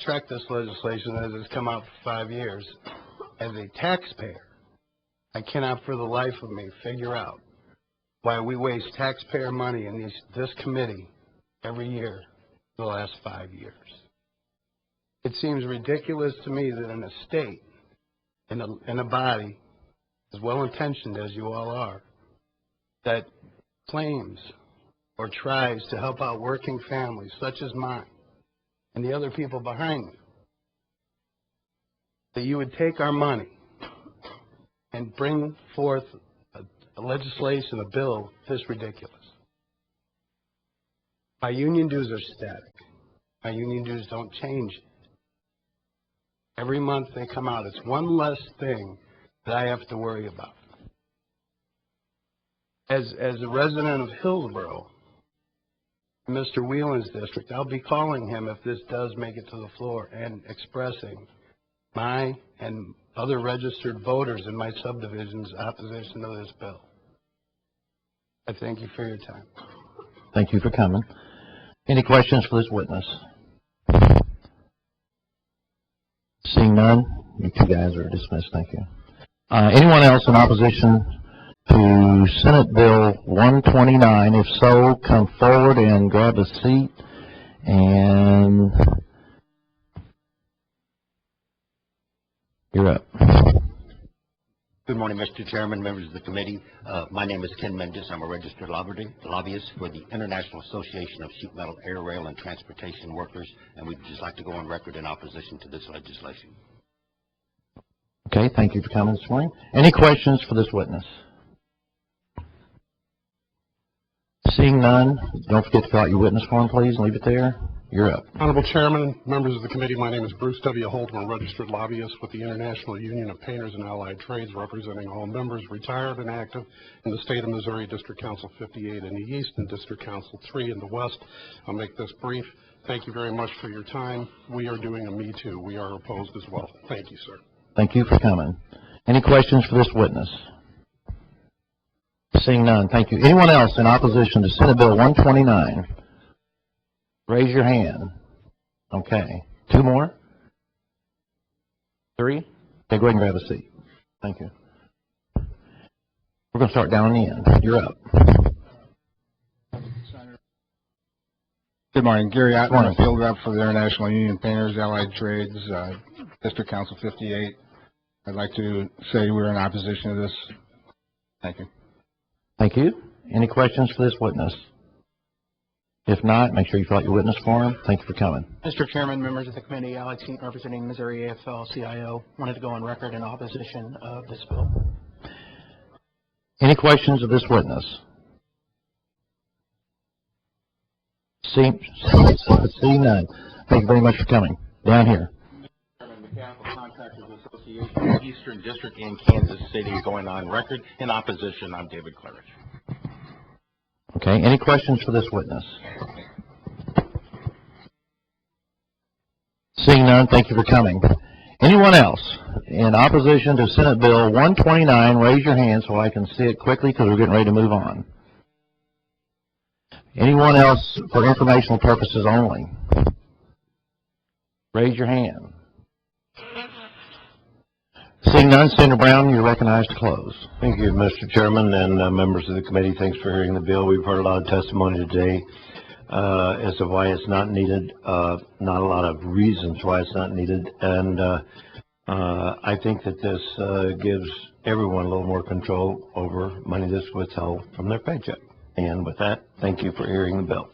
tracked this legislation as it's come out for 5 years. As a taxpayer, I cannot for the life of me figure out why we waste taxpayer money in this committee every year for the last 5 years. It seems ridiculous to me that in a state, in a body, as well-intentioned as you all are, that claims or tries to help out working families such as mine and the other people behind me, that you would take our money and bring forth a legislation, a bill this ridiculous. My union dues are static. My union dues don't change. Every month they come out. It's one less thing that I have to worry about. As a resident of Hillsborough, Mr. Whelan's district, I'll be calling him if this does make it to the floor and expressing my and other registered voters in my subdivision's opposition to this bill. I thank you for your time. Thank you for coming. Any questions for this witness? Seeing none, you two guys are dismissed. Thank you. Anyone else in opposition to Senate Bill 129? If so, come forward and grab a seat. And you're up. Good morning, Mr. Chairman, members of the committee. My name is Ken Mendes. I'm a registered lobbyist for the International Association of Sheet Metal Air, Rail, and Transportation Workers, and we'd just like to go on record in opposition to this legislation. Okay, thank you for coming this morning. Any questions for this witness? Seeing none, don't forget to fill out your witness form, please, and leave it there. You're up. Honorable Chairman, members of the committee, my name is Bruce W. Holt. I'm a registered lobbyist with the International Union of Painters and Allied Trades, representing all members, retired and active, in the state of Missouri, District Council 58 in the East and District Council 3 in the West. I'll make this brief. Thank you very much for your time. We are doing a Me Too. We are opposed as well. Thank you, sir. Thank you for coming. Any questions for this witness? Seeing none, thank you. Anyone else in opposition to Senate Bill 129? Raise your hand. Okay. Two more? Three? Okay, go ahead and grab a seat. Thank you. We're going to start down the end. You're up. Good morning. Gary Good morning. Ottman, field rep for the International Union of Painters, Allied Trades, District Council 58. I'd like to say we're in opposition to this. Thank you. Thank you. Any questions for this witness? If not, make sure you fill out your witness form. Thank you for coming. Mr. Chairman, members of the committee, Alex Heaton representing Missouri AFL-CIO, wanted to go on record in opposition of this bill. Any questions of this witness? Seeing none. Thank you very much for coming. Down here. Mechanical Contractors Association, Eastern District in Kansas City, going on record in opposition. I'm David Claridge. Okay, any questions for this witness? Seeing none, thank you for coming. Anyone else in opposition to Senate Bill 129, raise your hand so I can see it quickly because we're getting ready to move on. Anyone else for informational purposes only? Raise your hand. Seeing none, Senator Brown, you're recognized to close. Thank you, Mr. Chairman, and members of the committee. Thanks for hearing the bill. We've heard a lot of testimony today as to why it's not needed, not a lot of reasons why it's not needed, and I think that this gives everyone a little more control over money that's withheld from their paycheck. And with that, thank you for hearing the bill.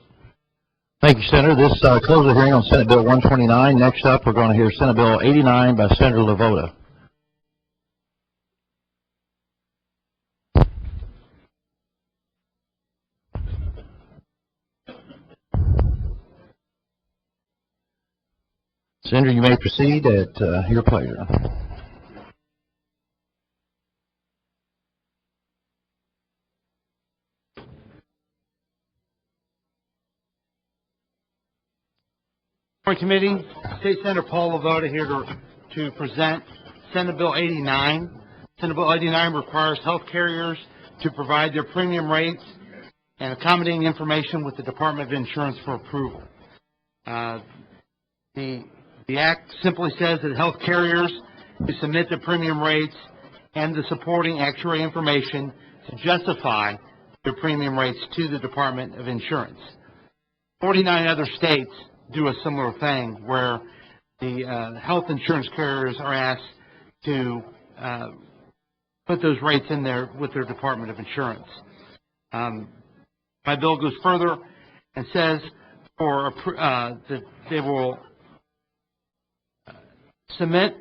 Thank you, Senator. This closes the hearing on Senate Bill 129. Next up, we're going to hear Senate Bill 89 by Senator LaVota. Senator, you may proceed at your pleasure. Morning, committee. State Senator Paul LaVota here to present Senate Bill 89. Senate Bill 89 requires health carriers to provide their premium rates and accommodating information with the Department of Insurance for approval. The act simply says that health carriers who submit the premium rates and the supporting actuary information to justify their premium rates to the Department of Insurance. 49 other states do a similar thing where the health insurance carriers are asked to put those rates in there with their Department of Insurance. My bill goes further and says that they will submit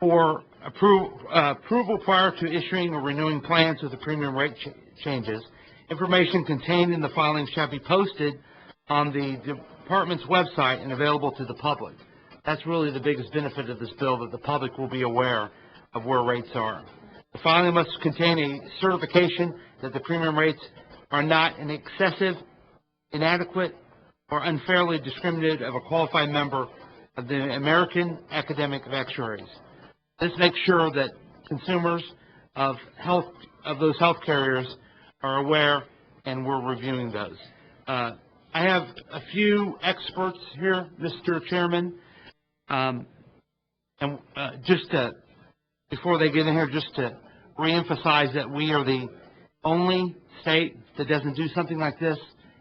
for approval prior to issuing or renewing plans with the premium rate changes. Information contained in the filings shall be posted on the Department's website and available to the public. That's really the biggest benefit of this bill, that the public will be aware of where rates are. The filing must contain a certification that the premium rates are not an excessive, inadequate, or unfairly discriminated of a qualified member of the American Academy of Actuaries. This makes sure that consumers of those health carriers are aware, and we're reviewing those. I have a few experts here, Mr. Chairman, before they get in here, just to reemphasize that we are the only state that doesn't do something like this,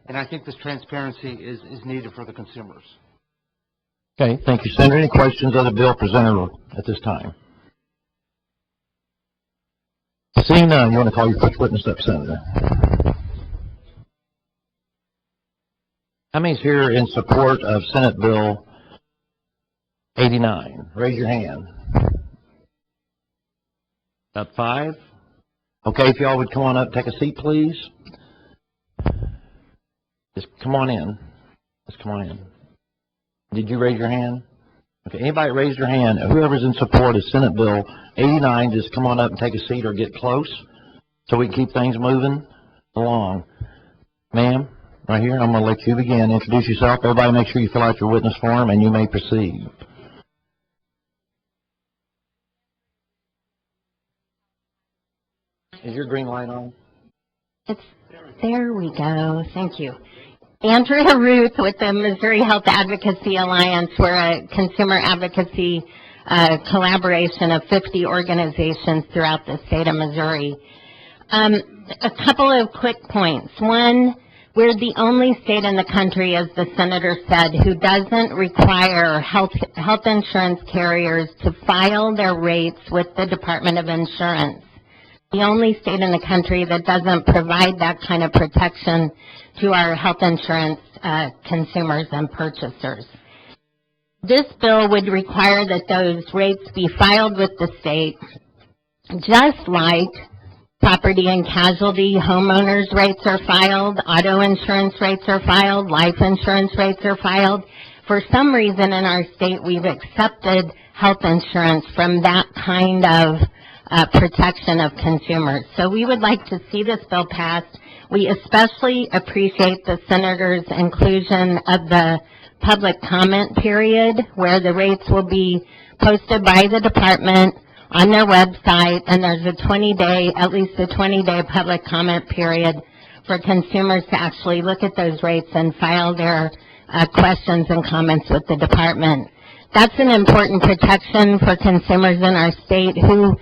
and I think this transparency is needed for the consumers. Okay, thank you, Senator. Any questions of the bill presented at this time? Seeing none, you want to call your first witness up, Senator? How many's here in support of Senate Bill 89? Raise your hand. About 5? Okay, if y'all would come on up, take a seat, please. Just come on in. Just come on in. Did you raise your hand? Okay, anybody raise your hand? Whoever's in support of Senate Bill 89, just come on up and take a seat or get close so we can keep things moving along. Ma'am, right here, I'm going to let you begin. Introduce yourself. Everybody make sure you fill out your witness form, and you may proceed. Is your green light on? There we go. Thank you. Andrea Ruth with the Missouri Health Advocacy Alliance. We're a consumer advocacy collaboration of 50 organizations throughout the state of Missouri. A couple of quick points. One, we're the only state in the country, as the senator said, who doesn't require health insurance carriers to file their rates with the Department of Insurance. The only state in the country that doesn't provide that kind of protection to our health insurance consumers and purchasers. This bill would require that those rates be filed with the state, just like property and casualty homeowners rates are filed, auto insurance rates are filed, life insurance rates are filed. For some reason in our state, we've accepted health insurance from that kind of protection of consumers. So we would like to see this bill passed. We especially appreciate the senator's inclusion of the public comment period, where the rates will be posted by the department on their website, and there's at least a 20-day public comment period for consumers to actually look at those rates and file their questions and comments with the department. That's an important protection for consumers in our state who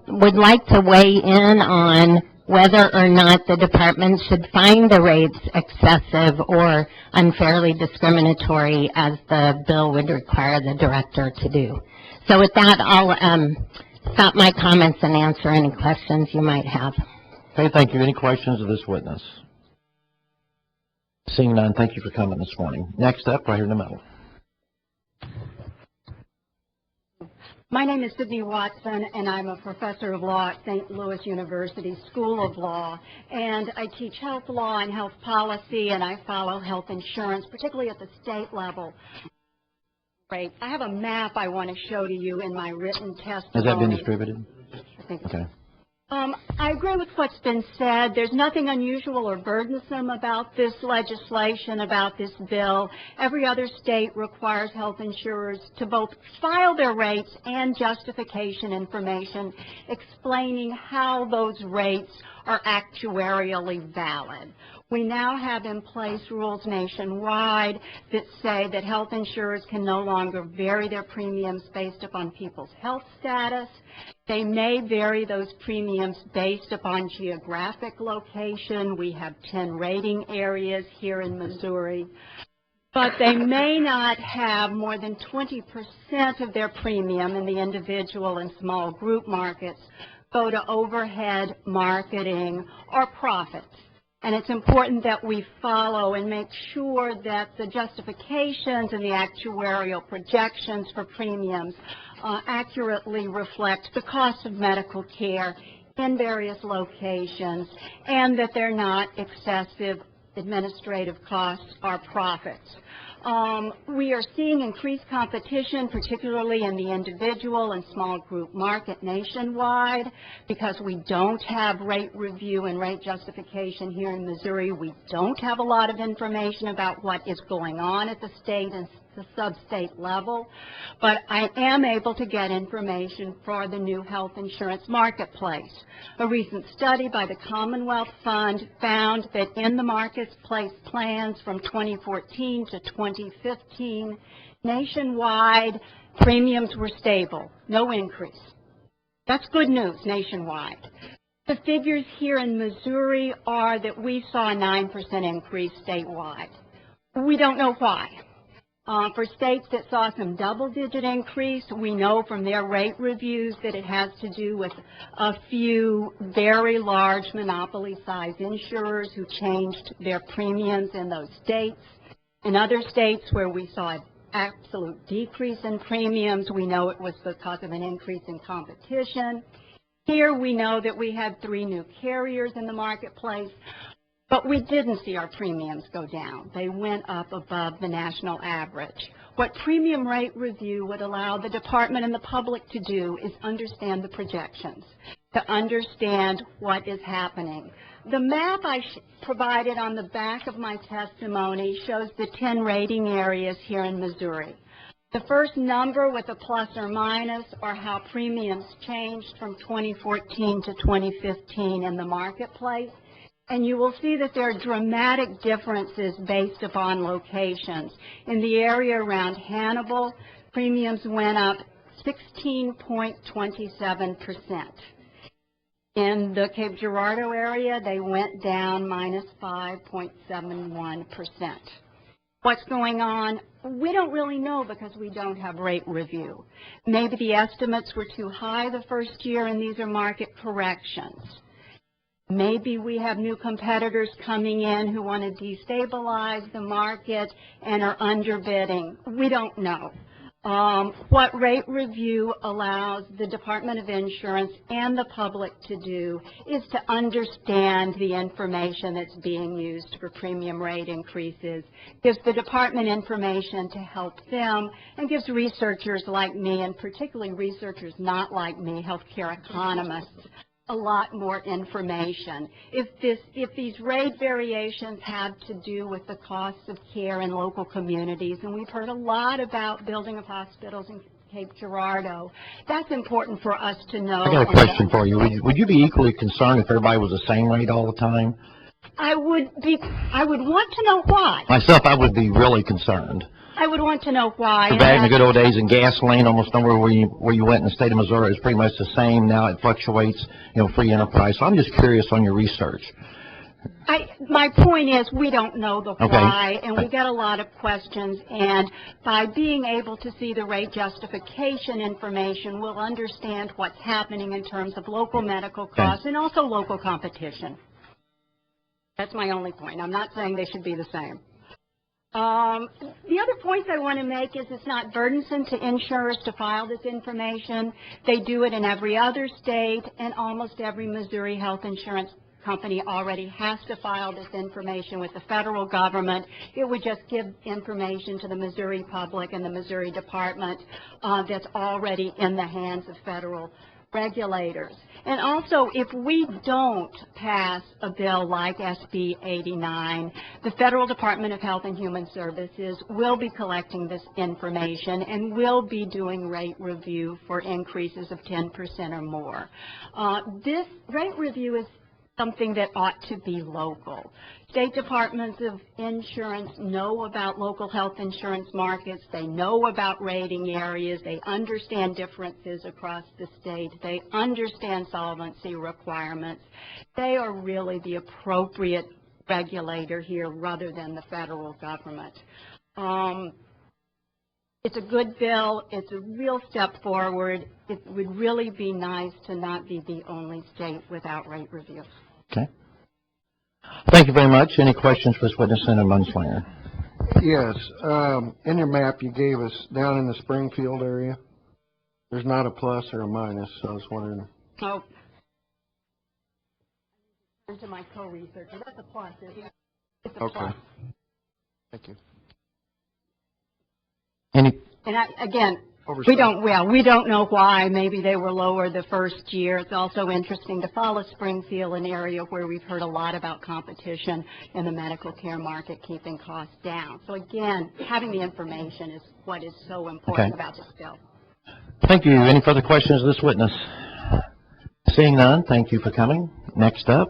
would like to weigh in on whether or not the department should find the rates excessive or unfairly discriminatory, as the bill would require the director to do. So with that, I'll stop my comments and answer any questions you might have. Okay, thank you. Any questions of this witness? Seeing none, thank you for coming this morning. Next up, right here in the middle. My name is Sydney Watson, and I'm a professor of law at St. Louis University School of Law. And I teach health law and health policy, and I follow health insurance, particularly at the state level. Great. I have a map I want to show to you in my written testimony. Has that been distributed? I think Okay. I agree with what's been said. There's nothing unusual or burdensome about this legislation, about this bill. Every other state requires health insurers to both file their rates and justification information explaining how those rates are actuarially valid. We now have in place rules nationwide that say that health insurers can no longer vary their premiums based upon people's health status. They may vary those premiums based upon geographic location. We have 10 rating areas here in Missouri. But they may not have more than 20% of their premium in the individual and small group markets go to overhead marketing or profits. And it's important that we follow and make sure that the justifications and the actuarial projections for premiums accurately reflect the cost of medical care in various locations, and that they're not excessive administrative costs or profits. We are seeing increased competition, particularly in the individual and small group market nationwide, because we don't have rate review and rate justification here in Missouri. We don't have a lot of information about what is going on at the state and the sub-state level, but I am able to get information for the new health insurance marketplace. A recent study by the Commonwealth Fund found that in the marketplace plans from 2014 to 2015, nationwide premiums were stable, no increase. That's good news nationwide. The figures here in Missouri are that we saw a 9% increase statewide. We don't know why. For states that saw some double-digit increase, we know from their rate reviews that it has to do with a few very large monopoly-sized insurers who changed their premiums in those states. In other states where we saw an absolute decrease in premiums, we know it was because of an increase in competition. Here we know that we had 3 new carriers in the marketplace. But we didn't see our premiums go down. They went up above the national average. What premium rate review would allow the department and the public to do is understand the projections, to understand what is happening. The map I provided on the back of my testimony shows the 10 rating areas here in Missouri. The first number with a plus or minus are how premiums changed from 2014 to 2015 in the marketplace. And you will see that there are dramatic differences based upon locations. In the area around Hannibal, premiums went up 16.27%. In the Cape Girardeau area, they went down minus 5.71%. What's going on? We don't really know because we don't have rate review. Maybe the estimates were too high the first year, and these are market corrections. Maybe we have new competitors coming in who want to destabilize the market and are underbidding. We don't know. What rate review allows the Department of Insurance and the public to do is to understand the information that's being used for premium rate increases, gives the department information to help them, and gives researchers like me, and particularly researchers not like me, healthcare economists, a lot more information. If these rate variations have to do with the costs of care in local communities, and we've heard a lot about building of hospitals in Cape Girardeau, that's important for us to know. I got a question for you. Would you be equally concerned if everybody was the same rate all the time? I would want to know why. Myself, I would be really concerned. I would want to know why. Back in the good old days, in gasoline, almost nowhere where you went in the state of Missouri, it's pretty much the same. Now it fluctuates, free enterprise. So I'm just curious on your research. My point is, we don't know the why, and we get a lot of questions, and by being able to see the rate justification information, we'll understand what's happening in terms of local medical costs and also local competition. That's my only point. I'm not saying they should be the same. The other point I want to make is it's not burdensome to insurers to file this information. They do it in every other state, and almost every Missouri health insurance company already has to file this information with the federal government. It would just give information to the Missouri public and the Missouri Department that's already in the hands of federal regulators. And also, if we don't pass a bill like SB 89, the Federal Department of Health and Human Services will be collecting this information and will be doing rate review for increases of 10% or more. This rate review is something that ought to be local. State departments of insurance know about local health insurance markets. They know about rating areas. They understand differences across the state. They understand solvency requirements. They are really the appropriate regulator here rather than the federal government. It's a good bill. It's a real step forward. It would really be nice to not be the only state without rate review. Okay. Thank you very much. Any questions for this witness, Senator Munslinger? Yes. In your map you gave us down in the Springfield area, there's not a plus or a minus, so I was wondering. Oh. To my co-researcher. That's a plus, isn't it? It's a Okay. plus. Thank you. Any? And again, Oversight. we don't know why. Maybe they were lower the first year. It's also interesting to follow Springfield, an area where we've heard a lot about competition in the medical care market, keeping costs down. So again, having the information is what is so important Okay. about this bill. Thank you. Any further questions of this witness? Seeing none, thank you for coming. Next up.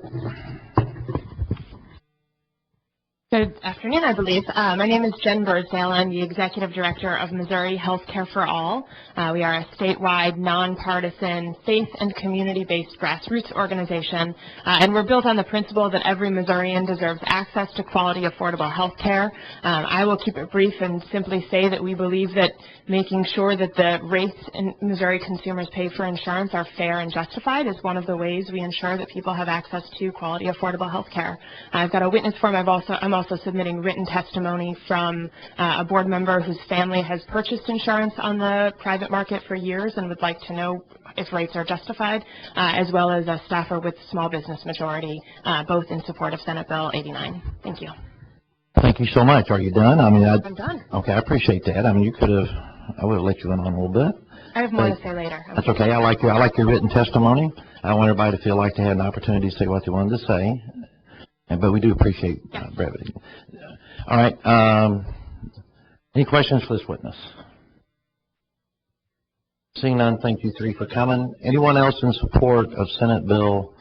Good afternoon, I believe. My name is Jen Birdsdale. I'm the Executive Director of Missouri Healthcare for All. We are a statewide, nonpartisan, faith and community-based grassroots organization, and we're built on the principle that every Missourian deserves access to quality, affordable health care. I will keep it brief and simply say that we believe that making sure that the rates Missouri consumers pay for insurance are fair and justified is one of the ways we ensure that people have access to quality, affordable health care. I've got a witness form. I'm also submitting written testimony from a board member whose family has purchased insurance on the private market for years and would like to know if rates are justified, as well as a staffer with small business majority, both in support of Senate Bill 89. Thank you. Thank you so much. Are you done? I mean, I'm done. Okay, I appreciate that. I mean, I would have let you in on a little bit. I have more to say later. That's okay. I like your written testimony. I want everybody to feel like they had an opportunity to say what they wanted to say. But we do appreciate brevity. All right. Any questions for this witness? Seeing none, thank you three for coming. Anyone else in support of Senate Bill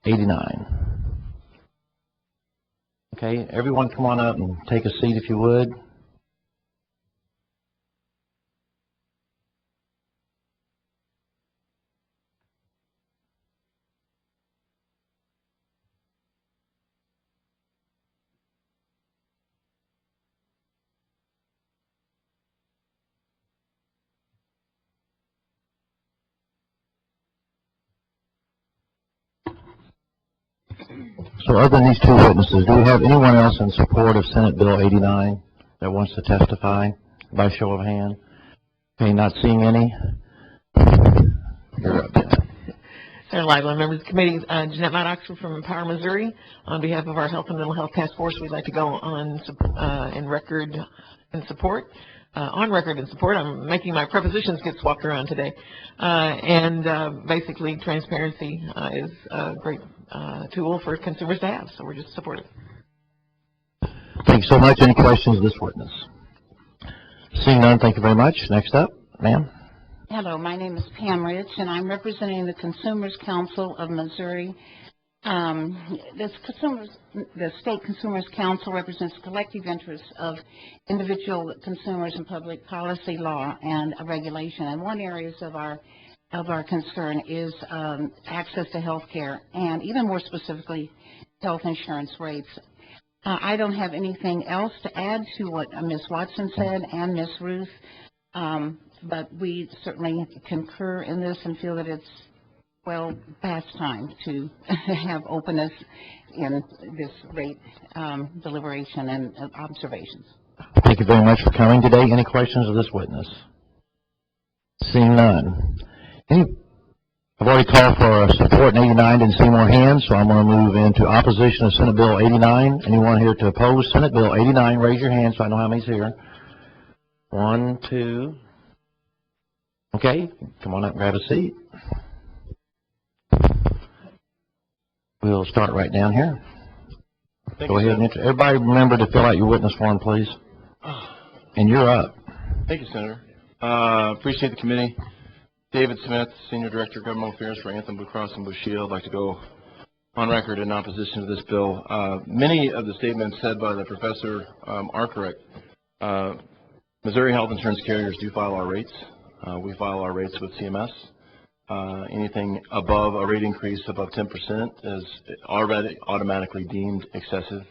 89? Okay, everyone come on up and take a seat if you would. So other than these two witnesses, do we have anyone else in support of Senate Bill 89 that wants to testify by show of hand? Okay, not seeing any. You're up. Senator Lively, members of the committee, Jeanette Mott-Oxford from Empower Missouri. On behalf of our Health and Mental Health Task Force, we'd like to go on record in support. I'm making my prepositions get swapped around today. Basically, transparency is a great tool for consumers to have, so we're just supportive. Thank you so much. Any questions of this witness? Seeing none, thank you very much. Next up, ma'am. Hello, my name is Pam Rich, and I'm representing the Consumers Council of Missouri. The State Consumers Council represents collective interests of individual consumers in public policy law and regulation. And one area of our concern is access to health care, and even more specifically, health insurance rates. I don't have anything else to add to what Ms. Watson said and Ms. Ruth, but we certainly concur in this and feel that it's well past time to have openness in this rate deliberation and observations. Thank you very much for coming today. Any questions of this witness? Seeing none. I've already called for support in 89, didn't see more hands, so I'm going to move into opposition of Senate Bill 89. Anyone here to oppose Senate Bill 89, raise your hand so I know how many's here. 1, 2. Okay, come on up and grab a seat. We'll start right down here. Go ahead and everybody remember to fill out your witness form, please. And you're up. Thank you, Senator. Appreciate the committee. David Smith, Senior Director of Government Affairs for Anthem Blue Cross and Blue Shield. I'd like to go on record in opposition to this bill. Many of the statements said by the professor are correct. Missouri health insurance carriers do file our rates. We file our rates with CMS. Anything above a rate increase above 10% is already automatically deemed excessive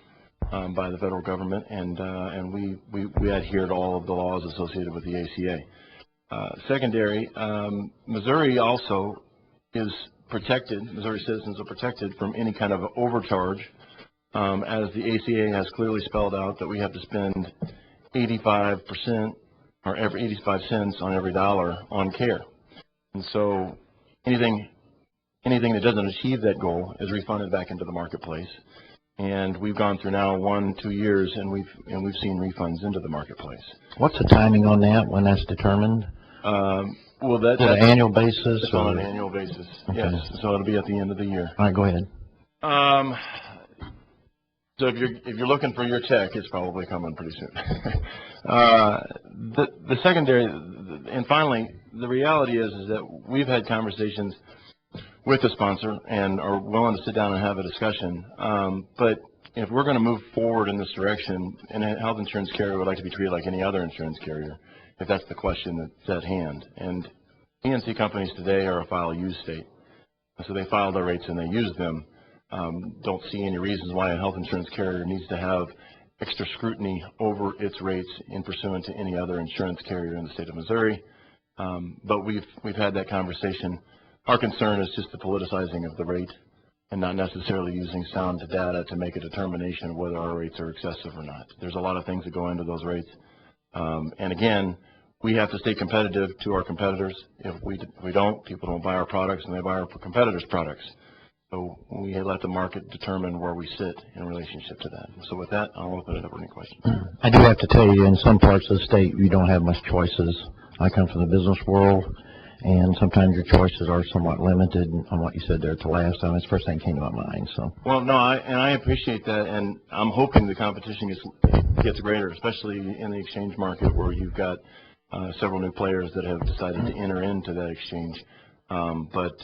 by the federal government, and we adhere to all of the laws associated with the ACA. Secondary, Missouri also is protected, Missouri citizens are protected from any kind of overcharge, as the ACA has clearly spelled out that we have to spend 85% or every 85 cents on every dollar on care. And so anything that doesn't achieve that goal is refunded back into the marketplace. And we've gone through now 1-2 years, and we've seen refunds into the marketplace. What's the timing on that, when that's determined? Well, that's on an annual basis? It's on an annual basis, okay. Yes. So it'll be at the end of the year. All right, go ahead. So if you're looking for your check, it's probably coming pretty soon. The secondary, and finally, the reality is that we've had conversations with the sponsor and are willing to sit down and have a discussion. But if we're going to move forward in this direction, and a health insurance carrier would like to be treated like any other insurance carrier, if that's the question that's at hand. And PNC companies today are a file-use state. So they file their rates and they use them. Don't see any reasons why a health insurance carrier needs to have extra scrutiny over its rates in pursuant to any other insurance carrier in the state of Missouri. But we've had that conversation. Our concern is just the politicizing of the rate and not necessarily using sound data to make a determination of whether our rates are excessive or not. There's a lot of things that go into those rates. And again, we have to stay competitive to our competitors. If we don't, people don't buy our products and they buy our competitors' products. So we let the market determine where we sit in relationship to that. So with that, I'll open it up for any questions. I do have to tell you, in some parts of the state, you don't have much choices. I come from the business world, and sometimes your choices are somewhat limited on what you said there at the last time. It's the first thing that came to my mind. So. Well, no, I appreciate that, and I'm hoping the competition gets greater, especially in the exchange market where you've got several new players that have decided to enter into that exchange. But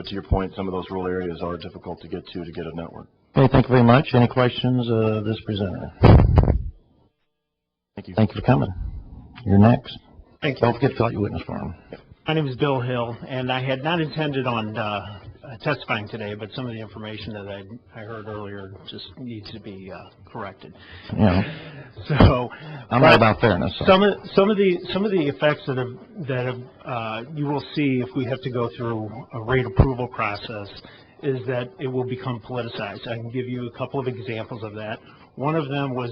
to your point, some of those rural areas are difficult to get a network. Okay, thank you very much. Any questions of this presenter? Thank you. Thank you for coming. You're next. Thank you. Don't forget to fill out your witness form. My name is Bill Hill, and I had not intended on testifying today, but some of the information that I heard earlier just needs to be corrected. Yeah. So I'm all about fairness. So. Some of the effects that you will see if we have to go through a rate approval process is that it will become politicized. I can give you a couple of examples of that. One of them was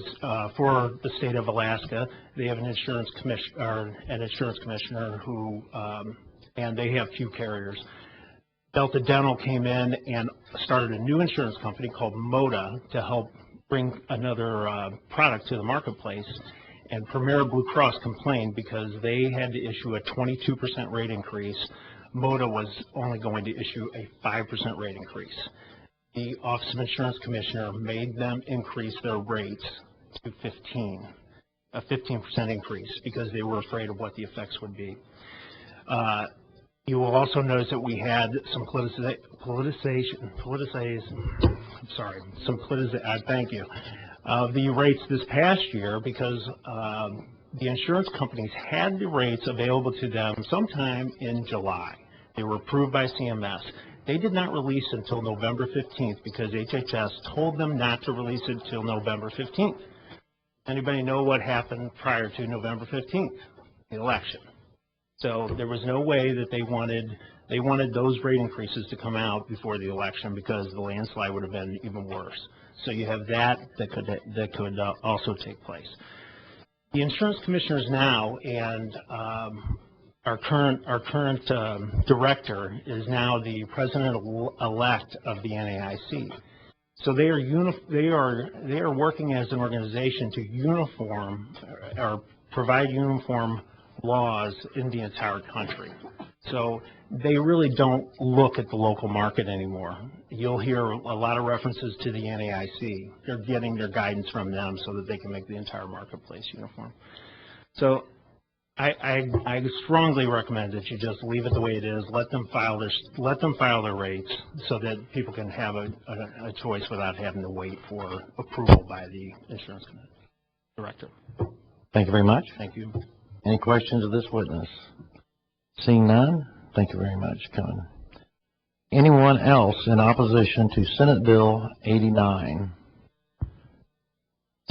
for the state of Alaska. They have an insurance commissioner who, and they have few carriers. Delta Dental came in and started a new insurance company called Moda to help bring another product to the marketplace. And Premier Blue Cross complained because they had to issue a 22% rate increase. Moda was only going to issue a 5% rate increase. The Office of Insurance Commissioner made them increase their rates to a 15% increase, because they were afraid of what the effects would be. You will also notice that we had some thank you, of the rates this past year, because the insurance companies had the rates available to them sometime in July. They were approved by CMS. They did not release until November 15th because HHS told them not to release it until November 15th. Anybody know what happened prior to November 15th? The election. So there was no way that they wanted those rate increases to come out before the election, because the landslide would have been even worse. So you have that could also take place. The insurance commissioners now, and our current director is now the president-elect of the NAIC. So they are working as an organization to uniform or provide uniform laws in the entire country. So they really don't look at the local market anymore. You'll hear a lot of references to the NAIC. They're getting their guidance from them so that they can make the entire marketplace uniform. So I strongly recommend that you just leave it the way it is. Let them file their rates so that people can have a choice without having to wait for approval by the insurance director. Thank you very much. Thank you. Any questions of this witness? Seeing none, thank you very much, Kevin. Anyone else in opposition to Senate Bill 89?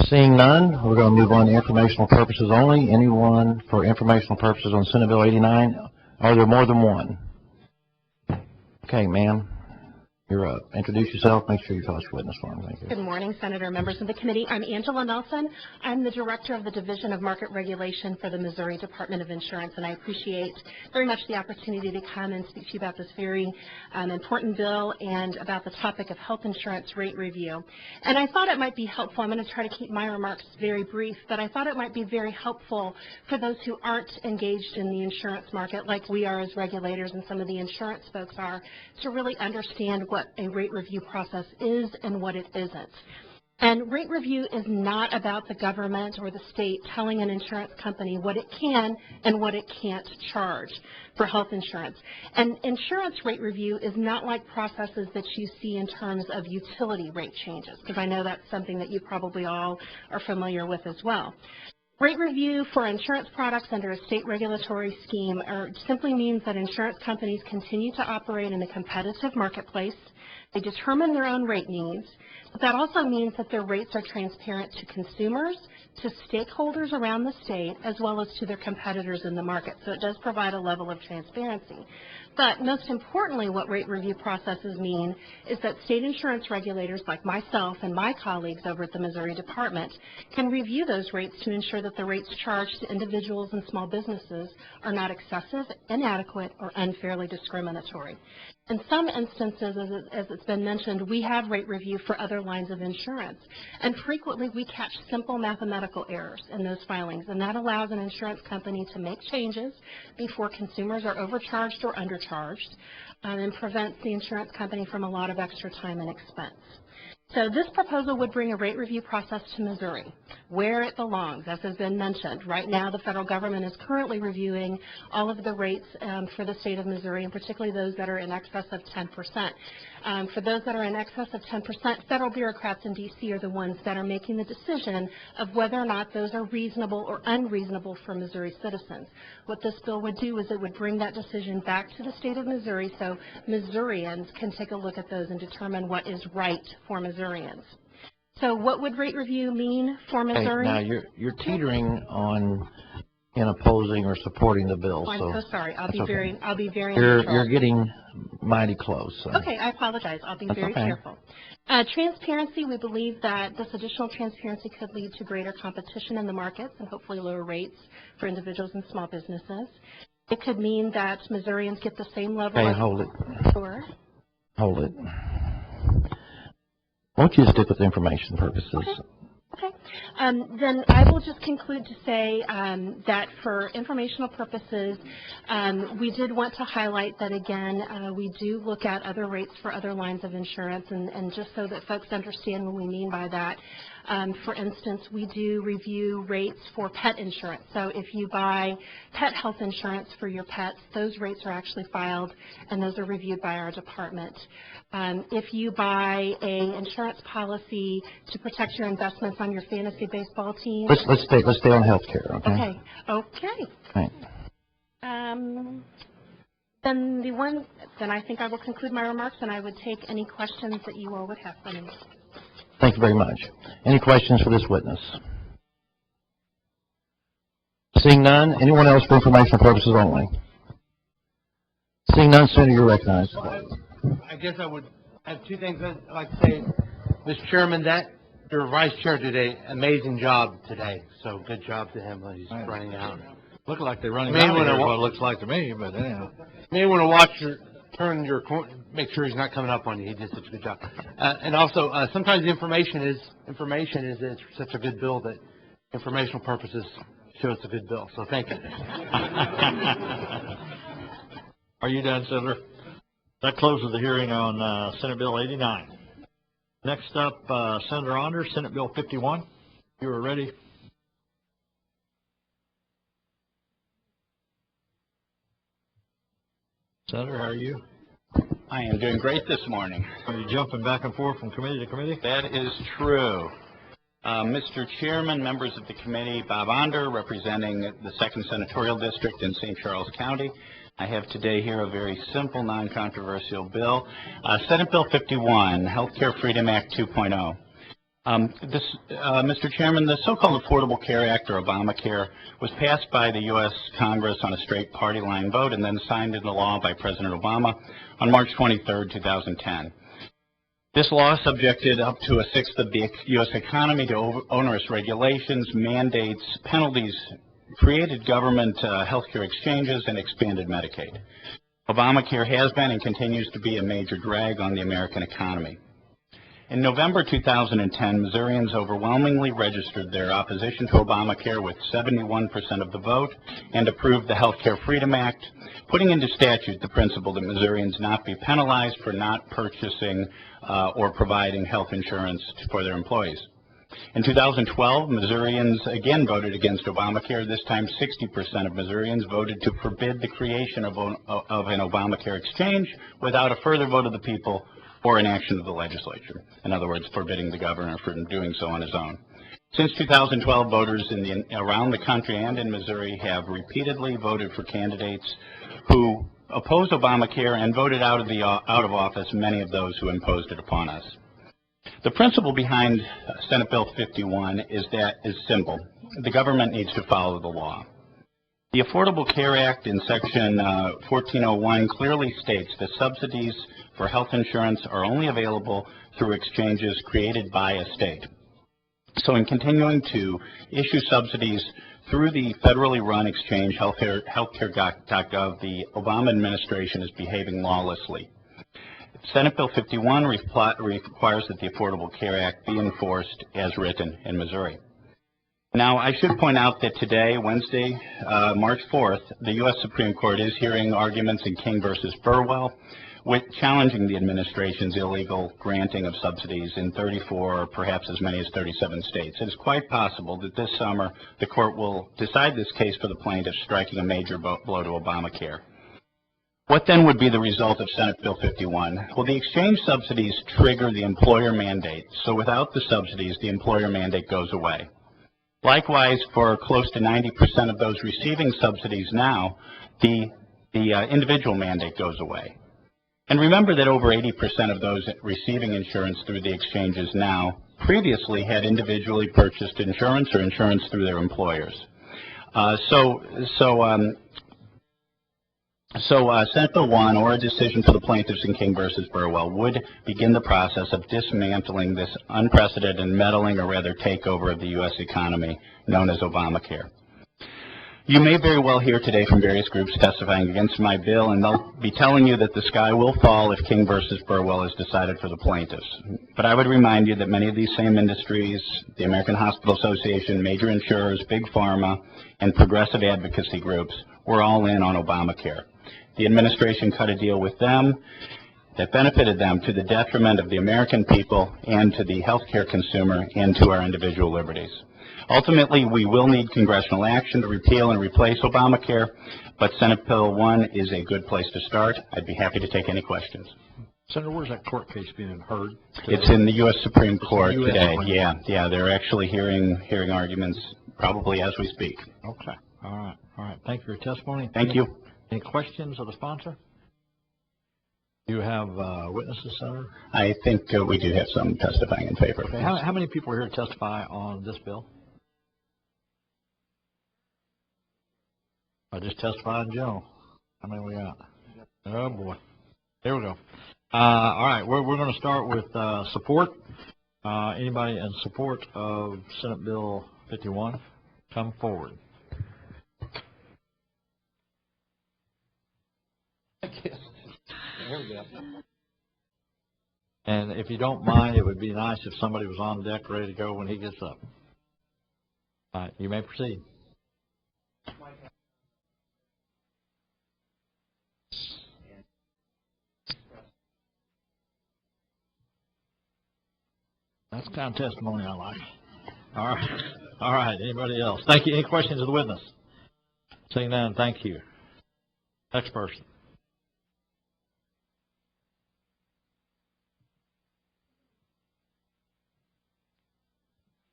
Seeing none, we're going to move on to informational purposes only. Anyone for informational purposes on Senate Bill 89? Are there more than one? Okay, ma'am, you're up. Introduce yourself. Make sure you tell us your witness form. Thank you. Good morning, Senator, members of the committee. I'm Angela Nelson. I'm the Director of the Division of Market Regulation for the Missouri Department of Insurance, and I appreciate very much the opportunity to come and speak to you about this very important bill and about the topic of health insurance rate review. And I thought it might be helpful. I'm going to try to keep my remarks very brief, but I thought it might be very helpful for those who aren't engaged in the insurance market like we are as regulators and some of the insurance folks are, to really understand what a rate review process is and what it isn't. And rate review is not about the government or the state telling an insurance company what it can and what it can't charge for health insurance. And insurance rate review is not like processes that you see in terms of utility rate changes, because I know that's something that you probably all are familiar with as well. Rate review for insurance products under a state regulatory scheme simply means that insurance companies continue to operate in a competitive marketplace. They determine their own rate needs, but that also means that their rates are transparent to consumers, to stakeholders around the state, as well as to their competitors in the market. So it does provide a level of transparency. But most importantly, what rate review processes mean is that state insurance regulators like myself and my colleagues over at the Missouri Department can review those rates to ensure that the rates charged to individuals and small businesses are not excessive, inadequate, or unfairly discriminatory. In some instances, as it's been mentioned, we have rate review for other lines of insurance, and frequently we catch simple mathematical errors in those filings, and that allows an insurance company to make changes before consumers are overcharged or undercharged, and prevents the insurance company from a lot of extra time and expense. So this proposal would bring a rate review process to Missouri, where it belongs, as has been mentioned. Right now, the federal government is currently reviewing all of the rates for the state of Missouri, and particularly those that are in excess of 10%. For those that are in excess of 10%, federal bureaucrats in D.C. are the ones that are making the decision of whether or not those are reasonable or unreasonable for Missouri citizens. What this bill would do is it would bring that decision back to the state of Missouri so Missourians can take a look at those and determine what is right for Missourians. So what would rate review mean for Missouri? Now, you're teetering on in opposing or supporting the bill. Oh, I'm so sorry. I'll be very You're getting mighty close. So. Okay, I apologize. I'll be very careful. Transparency, we believe that this additional transparency could lead to greater competition in the markets and hopefully lower rates for individuals and small businesses. It could mean that Missourians get the same level of... Hey, hold it. Sure. Hold it. Why don't you stick with information purposes? Okay. Then I will just conclude to say that for informational purposes, we did want to highlight that, again, we do look at other rates for other lines of insurance, and just so that folks understand what we mean by that, for instance, we do review rates for pet insurance. So if you buy pet health insurance for your pets, those rates are actually filed, and those are reviewed by our department. If you buy a insurance policy to protect your investments on your fantasy baseball team. Let's stay on health care, okay? Okay. Right. Then I think I will conclude my remarks, and I would take any questions that you all would have for me. Thank you very much. Any questions for this witness? Seeing none, anyone else for informational purposes only? Seeing none, Senator, you're recognized. I guess I would have two things I'd like to say. Mr. Chairman, your vice chair today, amazing job today. So good job to him when he's running out. Look like they're running out here, what it looks like to me, but anyhow. You may want to watch turn your corner, make sure he's not coming up on you. He did such a good job. And also, sometimes information is it's such a good bill that informational purposes show it's a good bill. So thank you. Are you done, Senator? That closes the hearing on Senate Bill 89. Next up, Senator Anders, Senate Bill 51. You are ready. Senator, how are you? I am doing great this morning. Are you jumping back and forth from committee to committee? That is true. Mr. Chairman, members of the committee, Bob Onder, representing the 2nd Senatorial District in St. Charles County. I have today here a very simple, non-controversial bill, Senate Bill 51, Healthcare Freedom Act 2.0. Mr. Chairman, the so-called Affordable Care Act, or Obamacare, was passed by the U.S. Congress on a straight party line vote and then signed into law by President Obama on March 23, 2010. This law subjected up to a sixth of the U.S. economy to onerous regulations, mandates, penalties, created government health care exchanges, and expanded Medicaid. Obamacare has been and continues to be a major drag on the American economy. In November 2010, Missourians overwhelmingly registered their opposition to Obamacare with 71% of the vote and approved the Healthcare Freedom Act, putting into statute the principle that Missourians not be penalized for not purchasing or providing health insurance for their employees. In 2012, Missourians again voted against Obamacare. This time, 60% of Missourians voted to forbid the creation of an Obamacare exchange without a further vote of the people or an action of the legislature. In other words, forbidding the governor from doing so on his own. Since 2012, voters around the country and in Missouri have repeatedly voted for candidates who opposed Obamacare and voted out of office many of those who imposed it upon us. The principle behind Senate Bill 51 is simple. The government needs to follow the law. The Affordable Care Act in Section 1401 clearly states that subsidies for health insurance are only available through exchanges created by a state. So in continuing to issue subsidies through the federally run exchange healthcare.gov, the Obama administration is behaving lawlessly. Senate Bill 51 requires that the Affordable Care Act be enforced as written in Missouri. Now, I should point out that today, Wednesday, March 4th, the U.S. Supreme Court is hearing arguments in King versus Burwell, challenging the administration's illegal granting of subsidies in 34 or perhaps as many as 37 states. It is quite possible that this summer the court will decide this case for the plaintiffs, striking a major blow to Obamacare. What then would be the result of Senate Bill 51? Well, the exchange subsidies trigger the employer mandate, so without the subsidies, the employer mandate goes away. Likewise, for close to 90% of those receiving subsidies now, the individual mandate goes away. And remember that over 80% of those receiving insurance through the exchanges now previously had individually purchased insurance or insurance through their employers. Senate Bill 1, or a decision for the plaintiffs in King versus Burwell, would begin the process of dismantling this unprecedented meddling, or rather takeover, of the U.S. economy known as Obamacare. You may very well hear today from various groups testifying against my bill, and they'll be telling you that the sky will fall if King versus Burwell is decided for the plaintiffs. But I would remind you that many of these same industries, the American Hospital Association, major insurers, Big Pharma, and progressive advocacy groups, were all in on Obamacare. The administration cut a deal with them that benefited them to the detriment of the American people and to the healthcare consumer and to our individual liberties. Ultimately, we will need congressional action to repeal and replace Obamacare, but Senate Bill 1 is a good place to start. I'd be happy to take any questions. Senator, where's that court case being heard today? It's in the U.S. Supreme Court today. Yeah, they're actually hearing arguments probably as we speak. Okay, all right. Thank you for your testimony. Thank you. Any questions of the sponsor? Do you have witnesses, Senator? I think we do have some testifying in favor. Okay. How many people are here to testify on this bill? I just testify in general. How many we got? Oh boy. Here we go. All right, we're going to start with support. Anybody in support of Senate Bill 51, come forward. There we go. And if you don't mind, it would be nice if somebody was on deck ready to go when he gets up. All right, you may proceed. That's the kind of testimony I like. All right. Anybody else? Thank you. Any questions of the witness? Seeing none, thank you. Next person.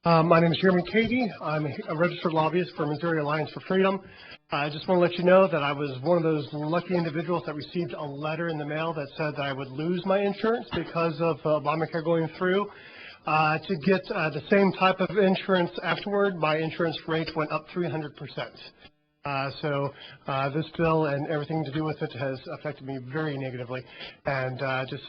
My name is Jeremy Cady. I'm a registered lobbyist for Missouri Alliance for Freedom. I just want to let you know that I was one of those lucky individuals that received a letter in the mail that said that I would lose my insurance because of Obamacare going through. To get the same type of insurance afterward, my insurance rate went up 300%. So this bill and everything to do with it has affected me very negatively, and just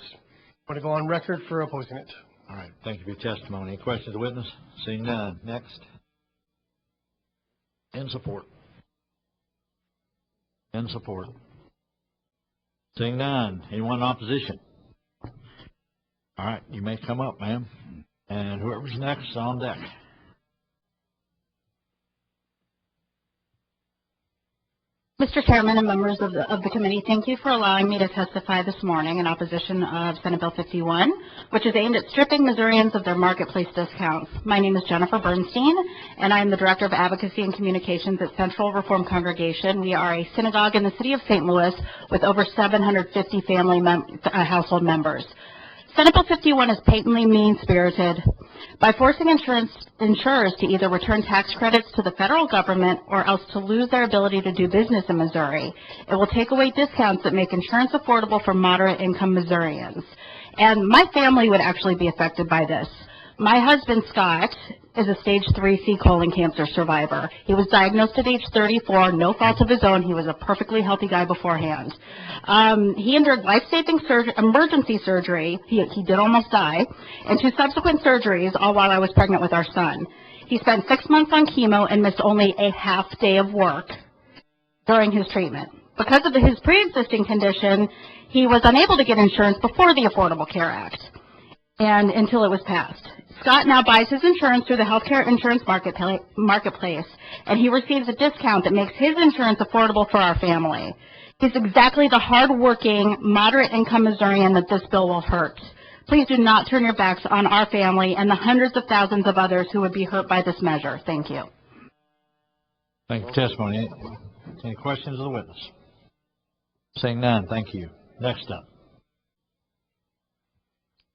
want to go on record for opposing it. All right, thank you for your testimony. Any questions of the witness? Seeing none. Next. In support. In support. Seeing none. Anyone in opposition? All right, you may come up, ma'am. And whoever's next on deck. Mr. Chairman and members of the committee, thank you for allowing me to testify this morning in opposition of Senate Bill 51, which is aimed at stripping Missourians of their marketplace discounts. My name is Jennifer Bernstein, and I am the Director of Advocacy and Communications at Central Reform Congregation. We are a synagogue in the city of St. Louis with over 750 household members. Senate Bill 51 is patently mean-spirited. By forcing insurers to either return tax credits to the federal government or else to lose their ability to do business in Missouri, it will take away discounts that make insurance affordable for moderate-income Missourians. And my family would actually be affected by this. My husband, Scott, is a stage 3C colon cancer survivor. He was diagnosed at age 34, no fault of his own. He was a perfectly healthy guy beforehand. He endured life-saving emergency surgery. He did almost die, and 2 subsequent surgeries, all while I was pregnant with our son. He spent 6 months on chemo and missed only a half day of work during his treatment. Because of his pre-existing condition, he was unable to get insurance before the Affordable Care Act and until it was passed. Scott now buys his insurance through the healthcare insurance marketplace, and he receives a discount that makes his insurance affordable for our family. He's exactly the hard-working, moderate-income Missourian that this bill will hurt. Please do not turn your backs on our family and the hundreds of thousands of others who would be hurt by this measure. Thank you. Thank you for testimony. Any questions of the witness? Seeing none, thank you. Next up.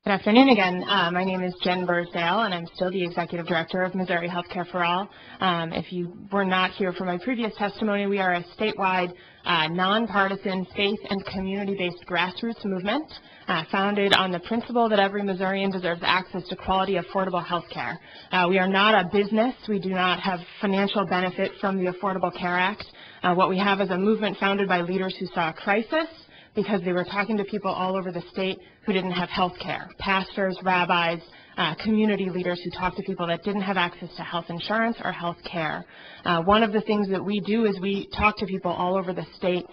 Good afternoon again. My name is Jen Bursdale, and I'm still the Executive Director of Missouri Healthcare for All. If you were not here for my previous testimony, we are a statewide, nonpartisan, faith and community-based grassroots movement founded on the principle that every Missourian deserves access to quality, affordable health care. We are not a business. We do not have financial benefit from the Affordable Care Act. What we have is a movement founded by leaders who saw a crisis because they were talking to people all over the state who didn't have health care, pastors, rabbis, community leaders who talk to people that didn't have access to health insurance or health care. One of the things that we do is we talk to people all over the state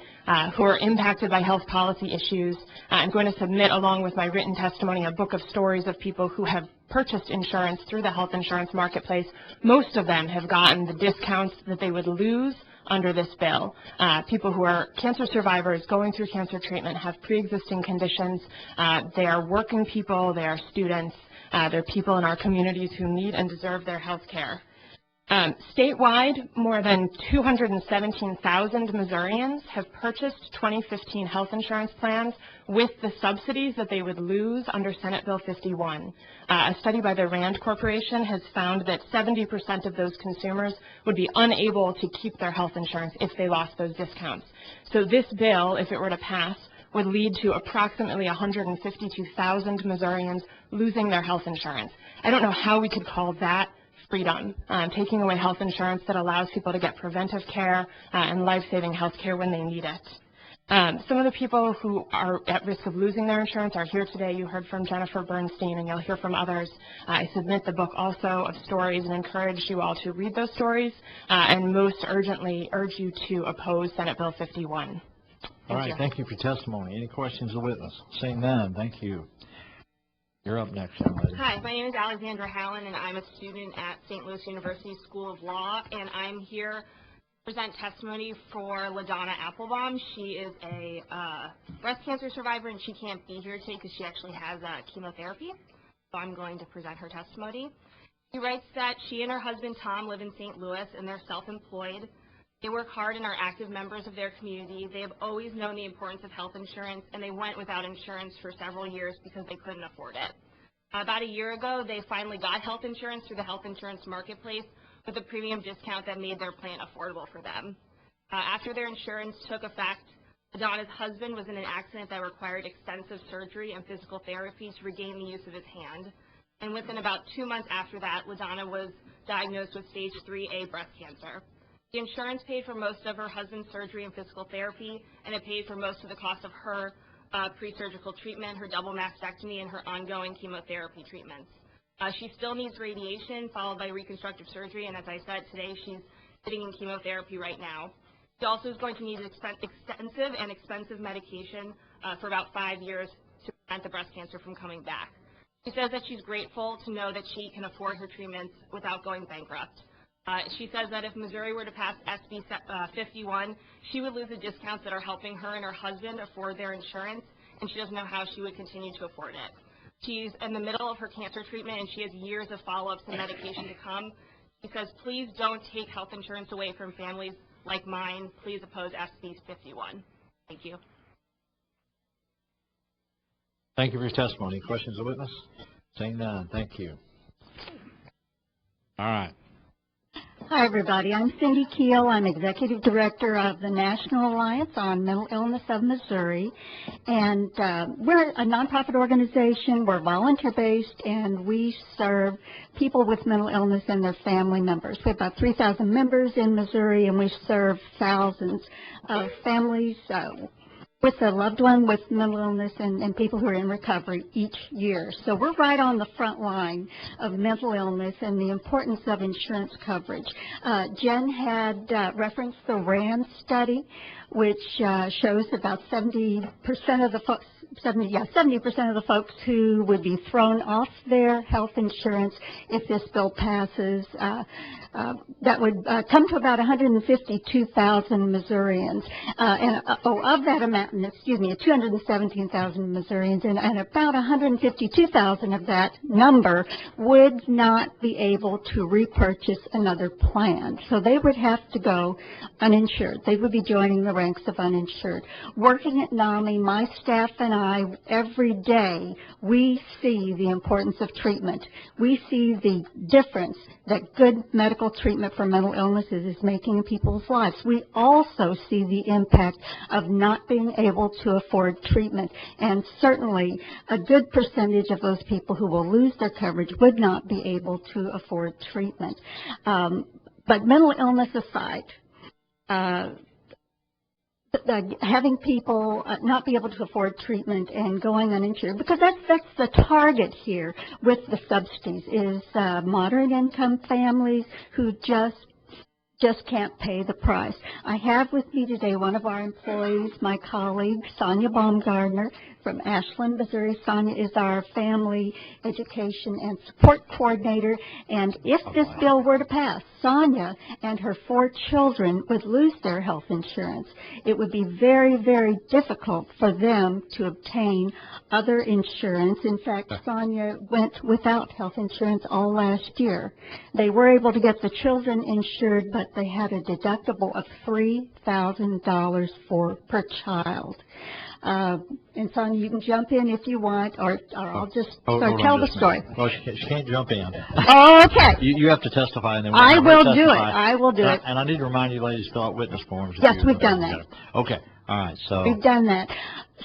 who are impacted by health policy issues. I'm going to submit, along with my written testimony, a book of stories of people who have purchased insurance through the health insurance marketplace. Most of them have gotten the discounts that they would lose under this bill. People who are cancer survivors going through cancer treatment have pre-existing conditions. They are working people, they are students, they're people in our communities who need and deserve their health care. Statewide, more than 217,000 Missourians have purchased 2015 health insurance plans with the subsidies that they would lose under Senate Bill 51. A study by the RAND Corporation has found that 70% of those consumers would be unable to keep their health insurance if they lost those discounts. So this bill, if it were to pass, would lead to approximately 152,000 Missourians losing their health insurance. I don't know how we could call that freedom, taking away health insurance that allows people to get preventive care and life-saving health care when they need it. Some of the people who are at risk of losing their insurance are here today. You heard from Jennifer Bernstein, and you'll hear from others. I submit the book also of stories and encourage you all to read those stories, and most urgently urge you to oppose Senate Bill 51. All right, thank you for your testimony. Any questions of the witness? Seeing none, thank you. You're up next, young lady. Hi, my name is Alexandra Hallen, and I'm a student at St. Louis University School of Law, and I'm here to present testimony for LaDonna Applebaum. She is a breast cancer survivor, and she can't be here today because she actually has chemotherapy, so I'm going to present her testimony. She writes that she and her husband, Tom, live in St. Louis, and they're self-employed. They work hard and are active members of their community. They have always known the importance of health insurance, and they went without insurance for several years because they couldn't afford it. About a year ago, they finally got health insurance through the health insurance marketplace with a premium discount that made their plan affordable for them. After their insurance took effect, LaDonna's husband was in an accident that required extensive surgery and physical therapy to regain the use of his hand. And within about 2 months after that, LaDonna was diagnosed with stage 3A breast cancer. The insurance paid for most of her husband's surgery and physical therapy, and it paid for most of the cost of her pre-surgical treatment, her double mastectomy, and her ongoing chemotherapy treatments. She still needs radiation followed by reconstructive surgery, and as I said today, she's sitting in chemotherapy right now. She also is going to need extensive and expensive medication for about 5 years to prevent the breast cancer from coming back. She says that she's grateful to know that she can afford her treatments without going bankrupt. She says that if Missouri were to pass SB 51, she would lose the discounts that are helping her and her husband afford their insurance, and she doesn't know how she would continue to afford it. She's in the middle of her cancer treatment, and she has years of follow-ups and medication to come. She says, please don't take health insurance away from families like mine. Please oppose SB 51. Thank you. Thank you for your testimony. Questions of the witness? Seeing none, thank you. All right. Hi, everybody. I'm Cindy Keel. I'm Executive Director of the National Alliance on Mental Illness of Missouri. And we're a nonprofit organization. We're volunteer-based, and we serve people with mental illness and their family members. We have about 3,000 members in Missouri, and we serve thousands of families with a loved one with mental illness and people who are in recovery each year. So we're right on the front line of mental illness and the importance of insurance coverage. Jen had referenced the RAND study, which shows about 70% of the folks 70% of the folks who would be thrown off their health insurance if this bill passes. That would come to about 152,000 Missourians. Of that amount, 217,000 Missourians, and about 152,000 of that number would not be able to repurchase another plan. So they would have to go uninsured. They would be joining the ranks of uninsured. Working at NAMI, my staff and I, every day, we see the importance of treatment. We see the difference that good medical treatment for mental illnesses is making in people's lives. We also see the impact of not being able to afford treatment, and certainly a good percentage of those people who will lose their coverage would not be able to afford treatment. But mental illness aside, having people not be able to afford treatment and going uninsured, because that's the target here with the subsidies, is moderate income families who just can't pay the price. I have with me today one of our employees, my colleague, Sonia Baumgardner from Ashland, Missouri. Sonia is our family education and support coordinator, and if this bill were to pass, Sonia and her 4 children would lose their health insurance. It would be very, very difficult for them to obtain other insurance. In fact, Sonia went without health insurance all last year. They were able to get the children insured, but they had a deductible of $3,000 per child. And Sonia, you can jump in if you want, or I'll just tell the story. Well, she can't jump in. Okay. You have to testify, and then I will do it. I will do it. And I need to remind you ladies to fill out witness forms. Yes, we've done that. Okay. All right. So we've done that.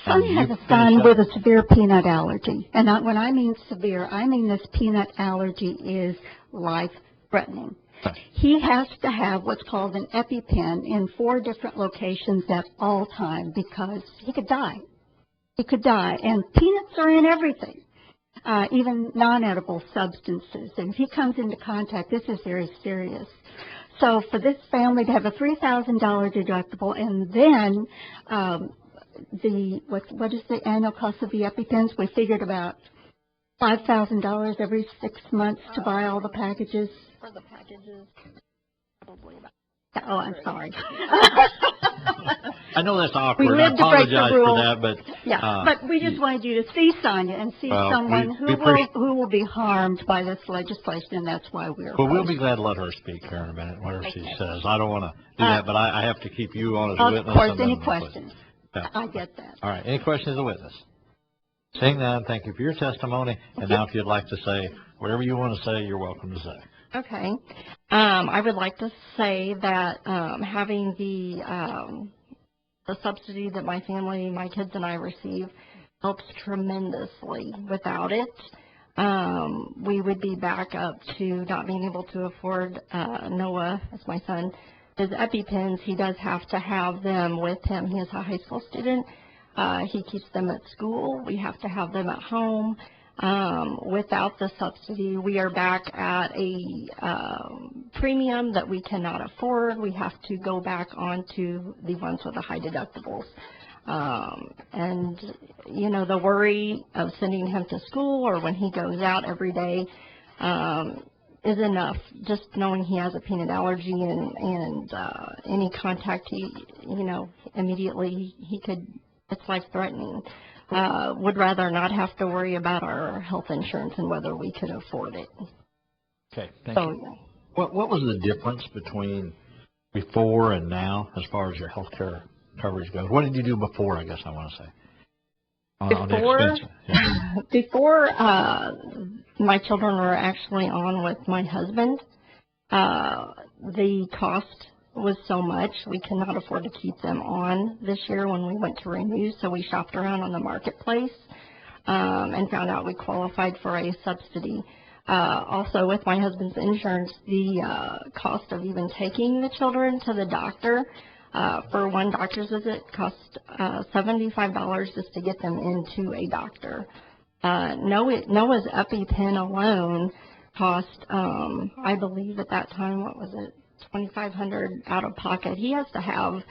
Sonia has a son with a severe peanut allergy. And when I mean severe, I mean this peanut allergy is life-threatening. He has to have what's called an EpiPen in 4 different locations at all time because he could die. He could die. And peanuts are in everything, even non-edible substances. And if he comes into contact, this is very serious. So for this family to have a $3,000 deductible, and then what is the annual cost of the EpiPens? We figured about $5,000 every 6 months to buy all the packages. For the packages, probably about. Oh, I'm sorry. I know that's awkward. We live to break the I apologize rule. for that, but but we just wanted you to see Sonia and see someone who will be harmed by this legislation, and that's why we're. Well, we'll be glad to let her speak here in a minute, whatever she says. I don't want to do that, but I have to keep you on as a witness. Of course, any questions? Yeah. I get that. All right. Any questions as a witness? Seeing none, thank you for your testimony. And now if you'd like to say whatever you want to say, you're welcome to say. Okay. I would like to say that having the subsidy that my family, my kids and I receive helps tremendously. Without it, we would be back up to not being able to afford Noah, as my son, his EpiPens. He does have to have them with him. He is a high school student. He keeps them at school. We have to have them at home. Without the subsidy, we are back at a premium that we cannot afford. We have to go back onto the ones with the high deductibles. And, you know, the worry of sending him to school or when he goes out every day is enough. Just knowing he has a peanut allergy and any contact, immediately he could, it's life-threatening. Would rather not have to worry about our health insurance and whether we could afford it. Okay, thank you. What was the difference between before and now as far as your health care coverage goes? What did you do before, I guess I want to say? Before my children were actually on with my husband, the cost was so much we cannot afford to keep them on this year when we went to renew, so we shopped around on the marketplace and found out we qualified for a subsidy. Also, with my husband's insurance, the cost of even taking the children to the doctor for one doctor's visit cost $75 just to get them into a doctor. Noah's EpiPen alone cost, I believe at that time, what was it, $2,500 out of pocket. He has to have,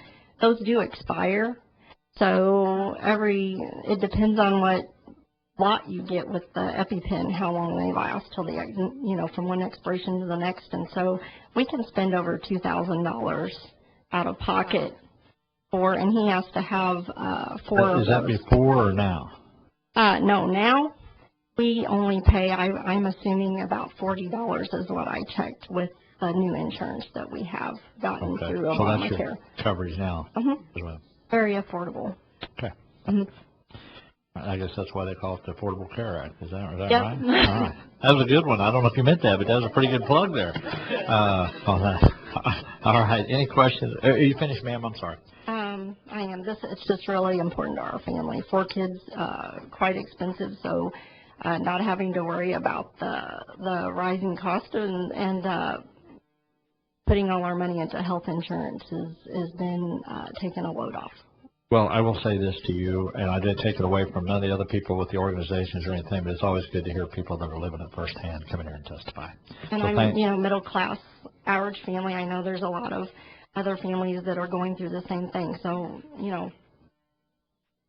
those do expire. So it depends on what lot you get with the EpiPen, how long they last till from one expiration to the next. And so we can spend over $2,000 out of pocket and he has to have 4 Is that before or now? No, now we only pay, I'm assuming about $40 is what I checked with the new insurance that we have gotten through Obamacare. So that's your coverage now as well. Very affordable. Okay. I guess that's why they call it the Affordable Care Act. Is that right? Yep. All right. That was a good one. I don't know if you meant that, but that was a pretty good plug there. On that. All right. Any questions? Are you finished, ma'am? I'm sorry. I am. It's just really important to our family. 4 kids, quite expensive, so not having to worry about the rising cost and putting all our money into health insurance has been taking a load off. Well, I will say this to you, and I did take it away from none of the other people with the organizations or anything, but it's always good to hear people that are living it firsthand come in here and testify. And so I'm, middle class, average family. I know there's a lot of other families that are going through the same thing. So, All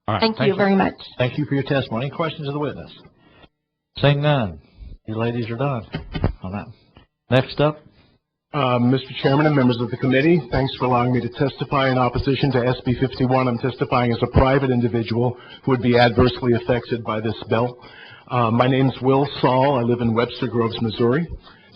right. Thank you very much. Thank you for your testimony. Any questions of the witness? Seeing none. You ladies are done on that. Next up. Mr. Chairman and members of the committee, thanks for allowing me to testify in opposition to SB 51. I'm testifying as a private individual who would be adversely affected by this bill. My name is Will Saul. I live in Webster Groves, Missouri.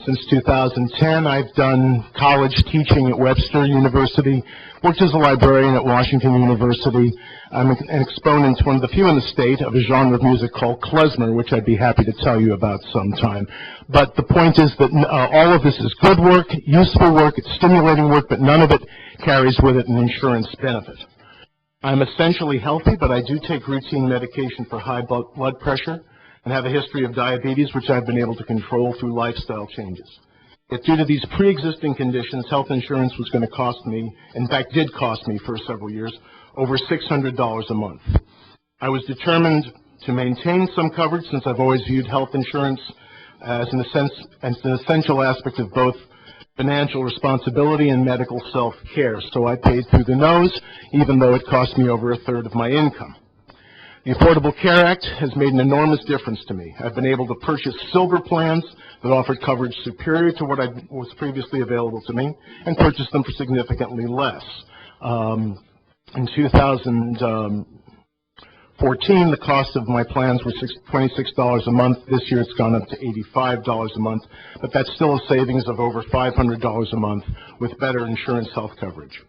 Since 2010, I've done college teaching at Webster University, worked as a librarian at Washington University. I'm an exponent, one of the few in the state, of a genre of music called klezmer, which I'd be happy to tell you about sometime. But the point is that all of this is good work, useful work, it's stimulating work, but none of it carries with it an insurance benefit. I'm essentially healthy, but I do take routine medication for high blood pressure and have a history of diabetes, which I've been able to control through lifestyle changes. Yet due to these pre-existing conditions, health insurance was going to cost me, in fact did cost me for several years, over $600 a month. I was determined to maintain some coverage since I've always viewed health insurance as an essential aspect of both financial responsibility and medical self-care. So I paid through the nose, even though it cost me over 1/3 of my income. The Affordable Care Act has made an enormous difference to me. I've been able to purchase silver plans that offered coverage superior to what was previously available to me and purchase them for significantly less. In 2014, the cost of my plans were $26 a month. This year it's gone up to $85 a month, but that's still a savings of over $500 a month with better insurance health coverage.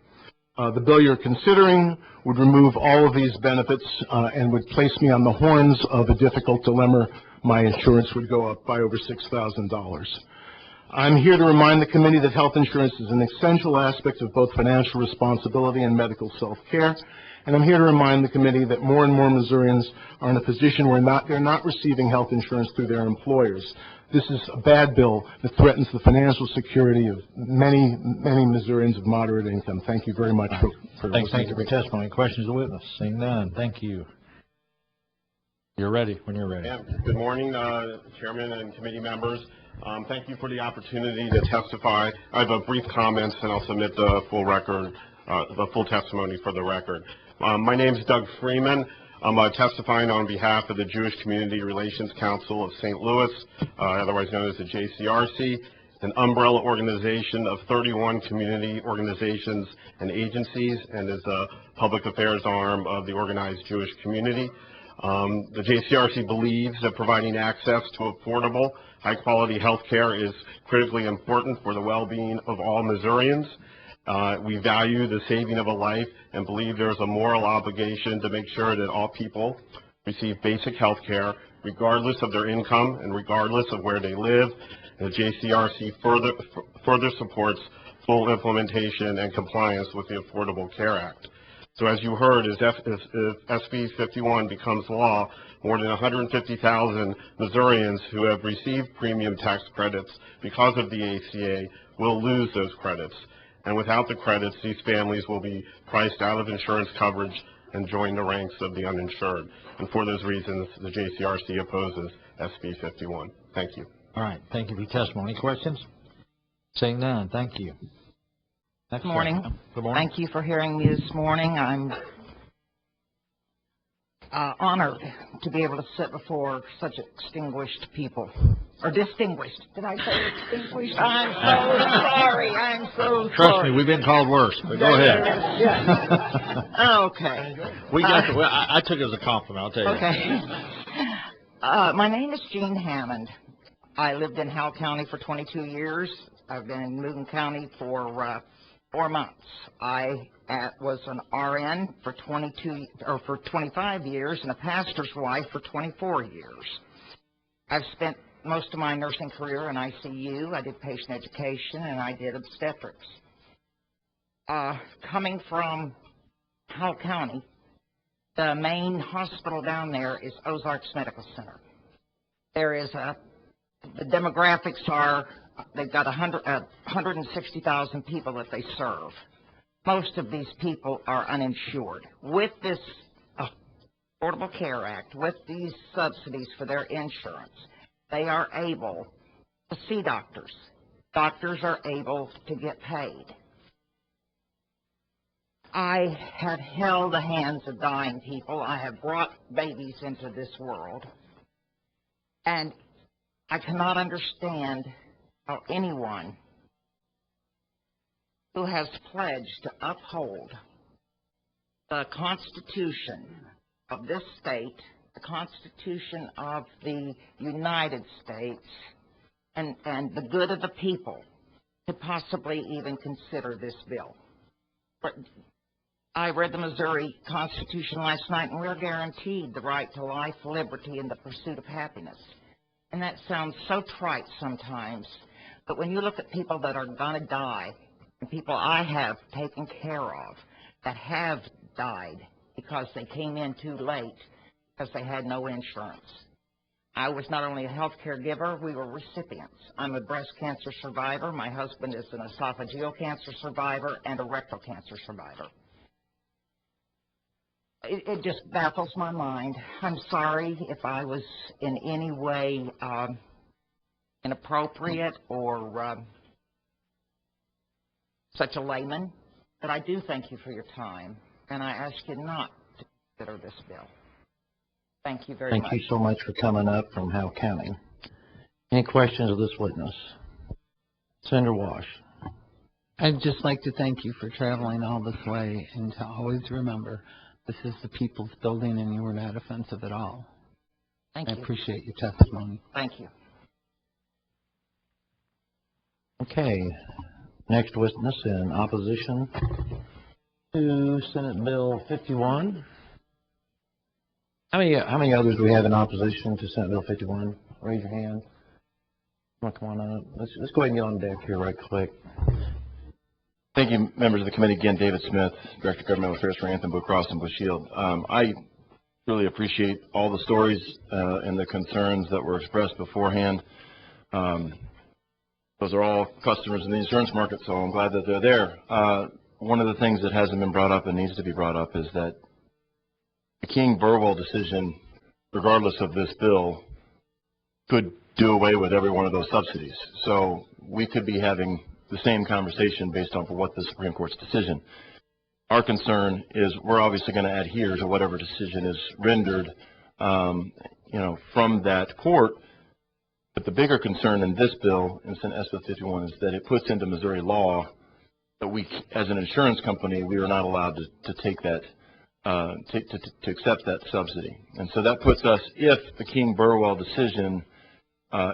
The bill you're considering would remove all of these benefits and would place me on the horns of a difficult dilemma. My insurance would go up by over $6,000. I'm here to remind the committee that health insurance is an essential aspect of both financial responsibility and medical self-care. And I'm here to remind the committee that more and more Missourians are in a position where they're not receiving health insurance through their employers. This is a bad bill that threatens the financial security of many, many Missourians of moderate income. Thank you very much for Thank listening. you for your testimony. Questions of the witness? Seeing none, thank you. You're ready when you're ready. Yeah. Good morning, Chairman and committee members. Thank you for the opportunity to testify. I have a brief comments, and I'll submit the full record, the full testimony for the record. My name is Doug Freeman. I'm testifying on behalf of the Jewish Community Relations Council of St. Louis, otherwise known as the JCRC, an umbrella organization of 31 community organizations and agencies, and is a public affairs arm of the organized Jewish community. The JCRC believes that providing access to affordable, high-quality health care is critically important for the well-being of all Missourians. We value the saving of a life and believe there is a moral obligation to make sure that all people receive basic health care, regardless of their income and regardless of where they live. And the JCRC further supports full implementation and compliance with the Affordable Care Act. So as you heard, if SB 51 becomes law, more than 150,000 Missourians who have received premium tax credits because of the ACA will lose those credits. And without the credits, these families will be priced out of insurance coverage and join the ranks of the uninsured. And for those reasons, the JCRC opposes SB 51. Thank you. All right, thank you for your testimony. Questions? Seeing none, thank you. Good morning. Good morning. Thank you for hearing me this morning. I'm honored to be able to sit before such distinguished people. Or distinguished. Did I say distinguished? I'm so sorry. I'm so sorry. Trust me, we've been called worse, but go ahead. Okay. We got I took it as a compliment, I'll tell you. Okay. My name is Jean Hammond. I lived in Howell County for 22 years. I've been in Moon County for 4 months. I was an RN for 25 years and a pastor's wife for 24 years. I've spent most of my nursing career in ICU. I did patient education and I did obstetrics. Coming from Howell County, the main hospital down there is Ozarks Medical Center. There is the demographics are, they've got 160,000 people that they serve. Most of these people are uninsured. With this Affordable Care Act, with these subsidies for their insurance, they are able to see doctors. Doctors are able to get paid. I have held the hands of dying people. I have brought babies into this world. And I cannot understand how anyone who has pledged to uphold the Constitution of this state, the Constitution of the United States, and the good of the people, could possibly even consider this bill. But I read the Missouri Constitution last night, and we're guaranteed the right to life, liberty, and the pursuit of happiness. And that sounds so trite sometimes, but when you look at people that are going to die, and people I have taken care of that have died because they came in too late because they had no insurance. I was not only a health care giver, we were recipients. I'm a breast cancer survivor. My husband is an esophageal cancer survivor and a rectal cancer survivor. It just baffles my mind. I'm sorry if I was in any way inappropriate or such a layman, but I do thank you for your time, and I ask you not to consider this bill. Thank you very much. Thank you so much for coming up from Howell County. Any questions of this witness? Senator Wash. I'd just like to thank you for traveling all this way and to always remember this is the people's building and you were not offensive at all. Thank you. I appreciate your testimony. Thank you. Okay. Next witness in opposition to Senate Bill 51. How many others do we have in opposition to Senate Bill 51? Raise your hand. Come on up. Let's go ahead and get on deck here right quick. Thank you, members of the committee. Again, David Smith, Director of Governmental Affairs for Anthem, Blue Cross, and Blue Shield. I really appreciate all the stories and the concerns that were expressed beforehand. Those are all customers in the insurance market, so I'm glad that they're there. One of the things that hasn't been brought up and needs to be brought up is that the King-Burwell decision, regardless of this bill, could do away with every one of those subsidies. So we could be having the same conversation based on what the Supreme Court's decision. Our concern is we're obviously going to adhere to whatever decision is rendered, from that court. But the bigger concern in this bill, in Senate SB 51, is that it puts into Missouri law that we, as an insurance company, we are not allowed to take that, to accept that subsidy. And so that puts us, if the King-Burwell decision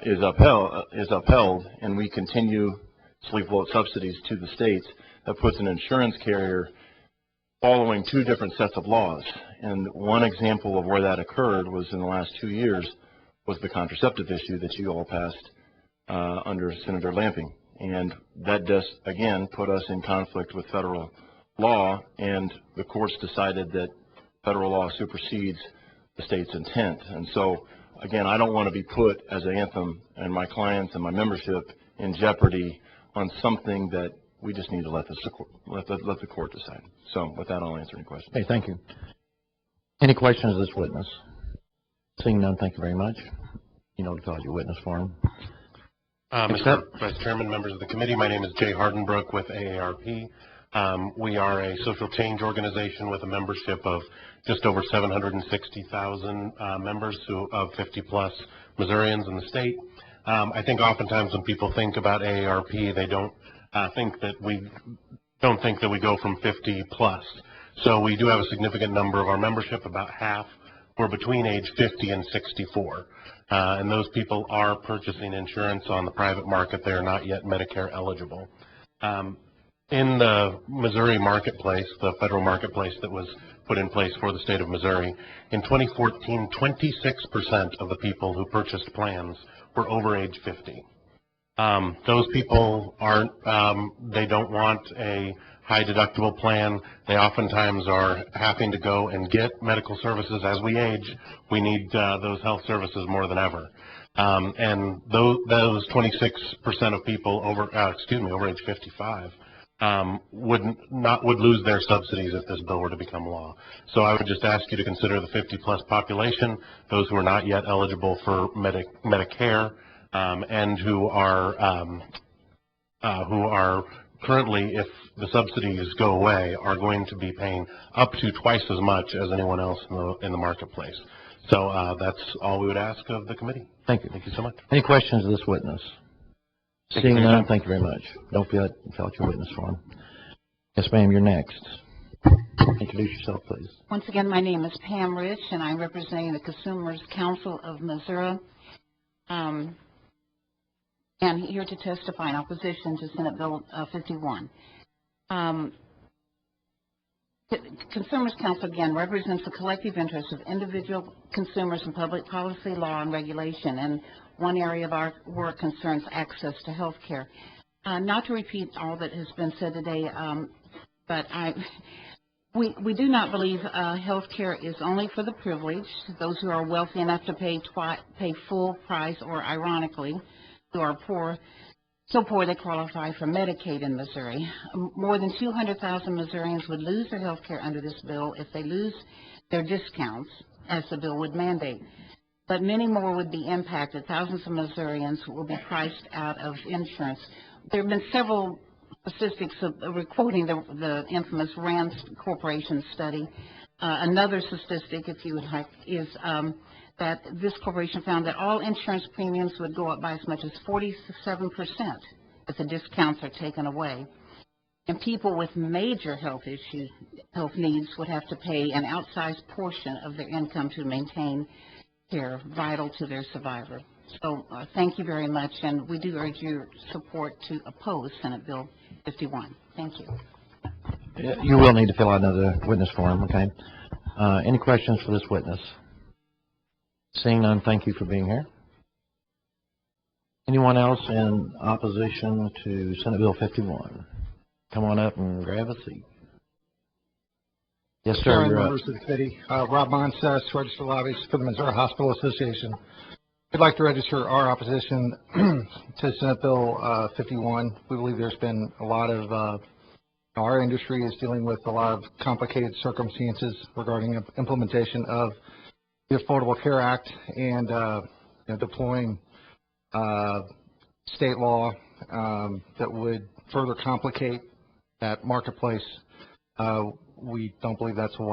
is upheld, and we continue to float subsidies to the states, that puts an insurance carrier following two different sets of laws. And one example of where that occurred was in the last 2 years was the contraceptive issue that you all passed under Senator Lamping. And that does, again, put us in conflict with federal law, and the courts decided that federal law supersedes the state's intent. And so, again, I don't want to be put as Anthem and my clients and my membership in jeopardy on something that we just need to let the court decide. So with that, I'll answer any questions. Okay, thank you. Any questions of this witness? Seeing none, thank you very much. You know to call your witness for him. Mr. Vice Chairman, members of the committee, my name is Jay Hardenbrook with AARP. We are a social change organization with a membership of just over 760,000 members of 50-plus Missourians in the state. I think oftentimes when people think about AARP, they don't think that we go from 50-plus. So we do have a significant number of our membership, about half, who are between age 50 and 64. And those people are purchasing insurance on the private market. They are not yet Medicare eligible. In the Missouri marketplace, the federal marketplace that was put in place for the state of Missouri, in 2014, 26% of the people who purchased plans were over age 50. Those people aren't, they don't want a high deductible plan. They oftentimes are having to go and get medical services. As we age, we need those health services more than ever. And those 26% of people over age 55 would lose their subsidies if this bill were to become law. So I would just ask you to consider the 50-plus population, those who are not yet eligible for Medicare, and who are currently, if the subsidies go away, are going to be paying up to twice as much as anyone else in the marketplace. So that's all we would ask of the committee. Thank you. Thank you so much. Any questions of this witness? Seeing none, thank you very much. Don't fill out your witness form. Yes, ma'am, you're next. Introduce yourself, please. Once again, my name is Pam Rich, and I'm representing the Consumers Council of Missouri. And here to testify in opposition to Senate Bill 51. Consumers Council, again, represents the collective interests of individual consumers in public policy, law, and regulation. And one area of our work concerns access to health care. Not to repeat all that has been said today, but we do not believe health care is only for the privileged, those who are wealthy enough to pay full price, or ironically, who are poor, so poor they qualify for Medicaid in Missouri. More than 200,000 Missourians would lose their health care under this bill if they lose their discounts, as the bill would mandate. But many more would be impacted. Thousands of Missourians will be priced out of insurance. There have been several statistics quoting the infamous RAND Corporation study. Another statistic, if you would like, is that this corporation found that all insurance premiums would go up by as much as 47% if the discounts are taken away. And people with major health needs would have to pay an outsized portion of their income to maintain care vital to their survival. So thank you very much, and we do urge your support to oppose Senate Bill 51. Thank you. You will need to fill out another witness form, okay? Any questions for this witness? Seeing none, thank you for being here. Anyone else in opposition to Senate Bill 51? Come on up and grab a seat. Yes, sir. Chairman, You're up. members of the committee, Rob Monsess, registered lobbyist for the Missouri Hospital Association. We'd like to register our opposition to Senate Bill 51. We believe there's been a lot of, our industry is dealing with a lot of complicated circumstances regarding implementation of the Affordable Care Act and deploying state law that would further complicate that marketplace. We don't believe that's a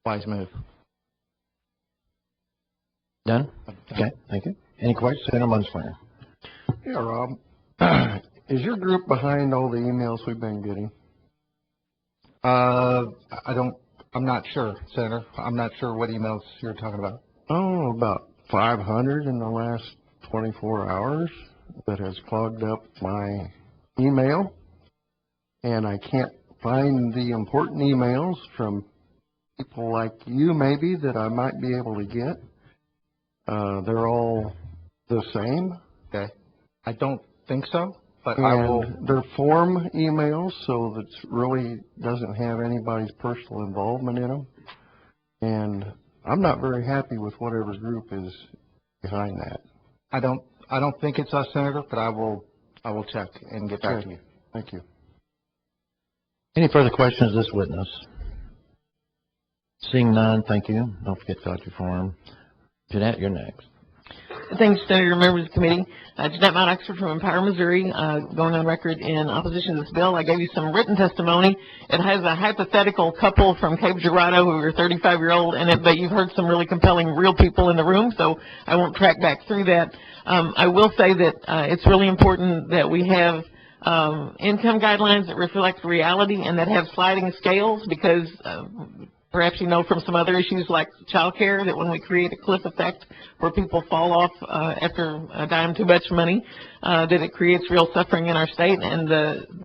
wise move. Done? Okay, thank you. Any questions? Senator Munzlinger. Yeah, Rob. Is your group behind all the emails we've been getting? I'm not sure, Senator. I'm not sure what emails you're talking about. Oh, about 500 in the last 24 hours that has clogged up my email. And I can't find the important emails from people like you maybe that I might be able to get. They're all the same. Okay. I don't think so, but and I will. They're form emails, so that really doesn't have anybody's personal involvement in them. And I'm not very happy with whatever group is behind that. I don't think it's us, Senator, but I will check and get back to you. Thank you. Any further questions of this witness? Seeing none, thank you. Don't forget to fill out your form. Jeanette, you're next. Thanks, Senator, members of the committee. Jeanette Mount Oxford from Empower, Missouri, going on record in opposition to this bill. I gave you some written testimony. It has a hypothetical couple from Cape Girardeau who are 35-year-old in it, but you've heard some really compelling real people in the room, so I won't track back through that. I will say that it's really important that we have income guidelines that reflect reality and that have sliding scales because perhaps you know from some other issues like child care that when we create a cliff effect where people fall off after a dime too much money, that it creates real suffering in our state. And the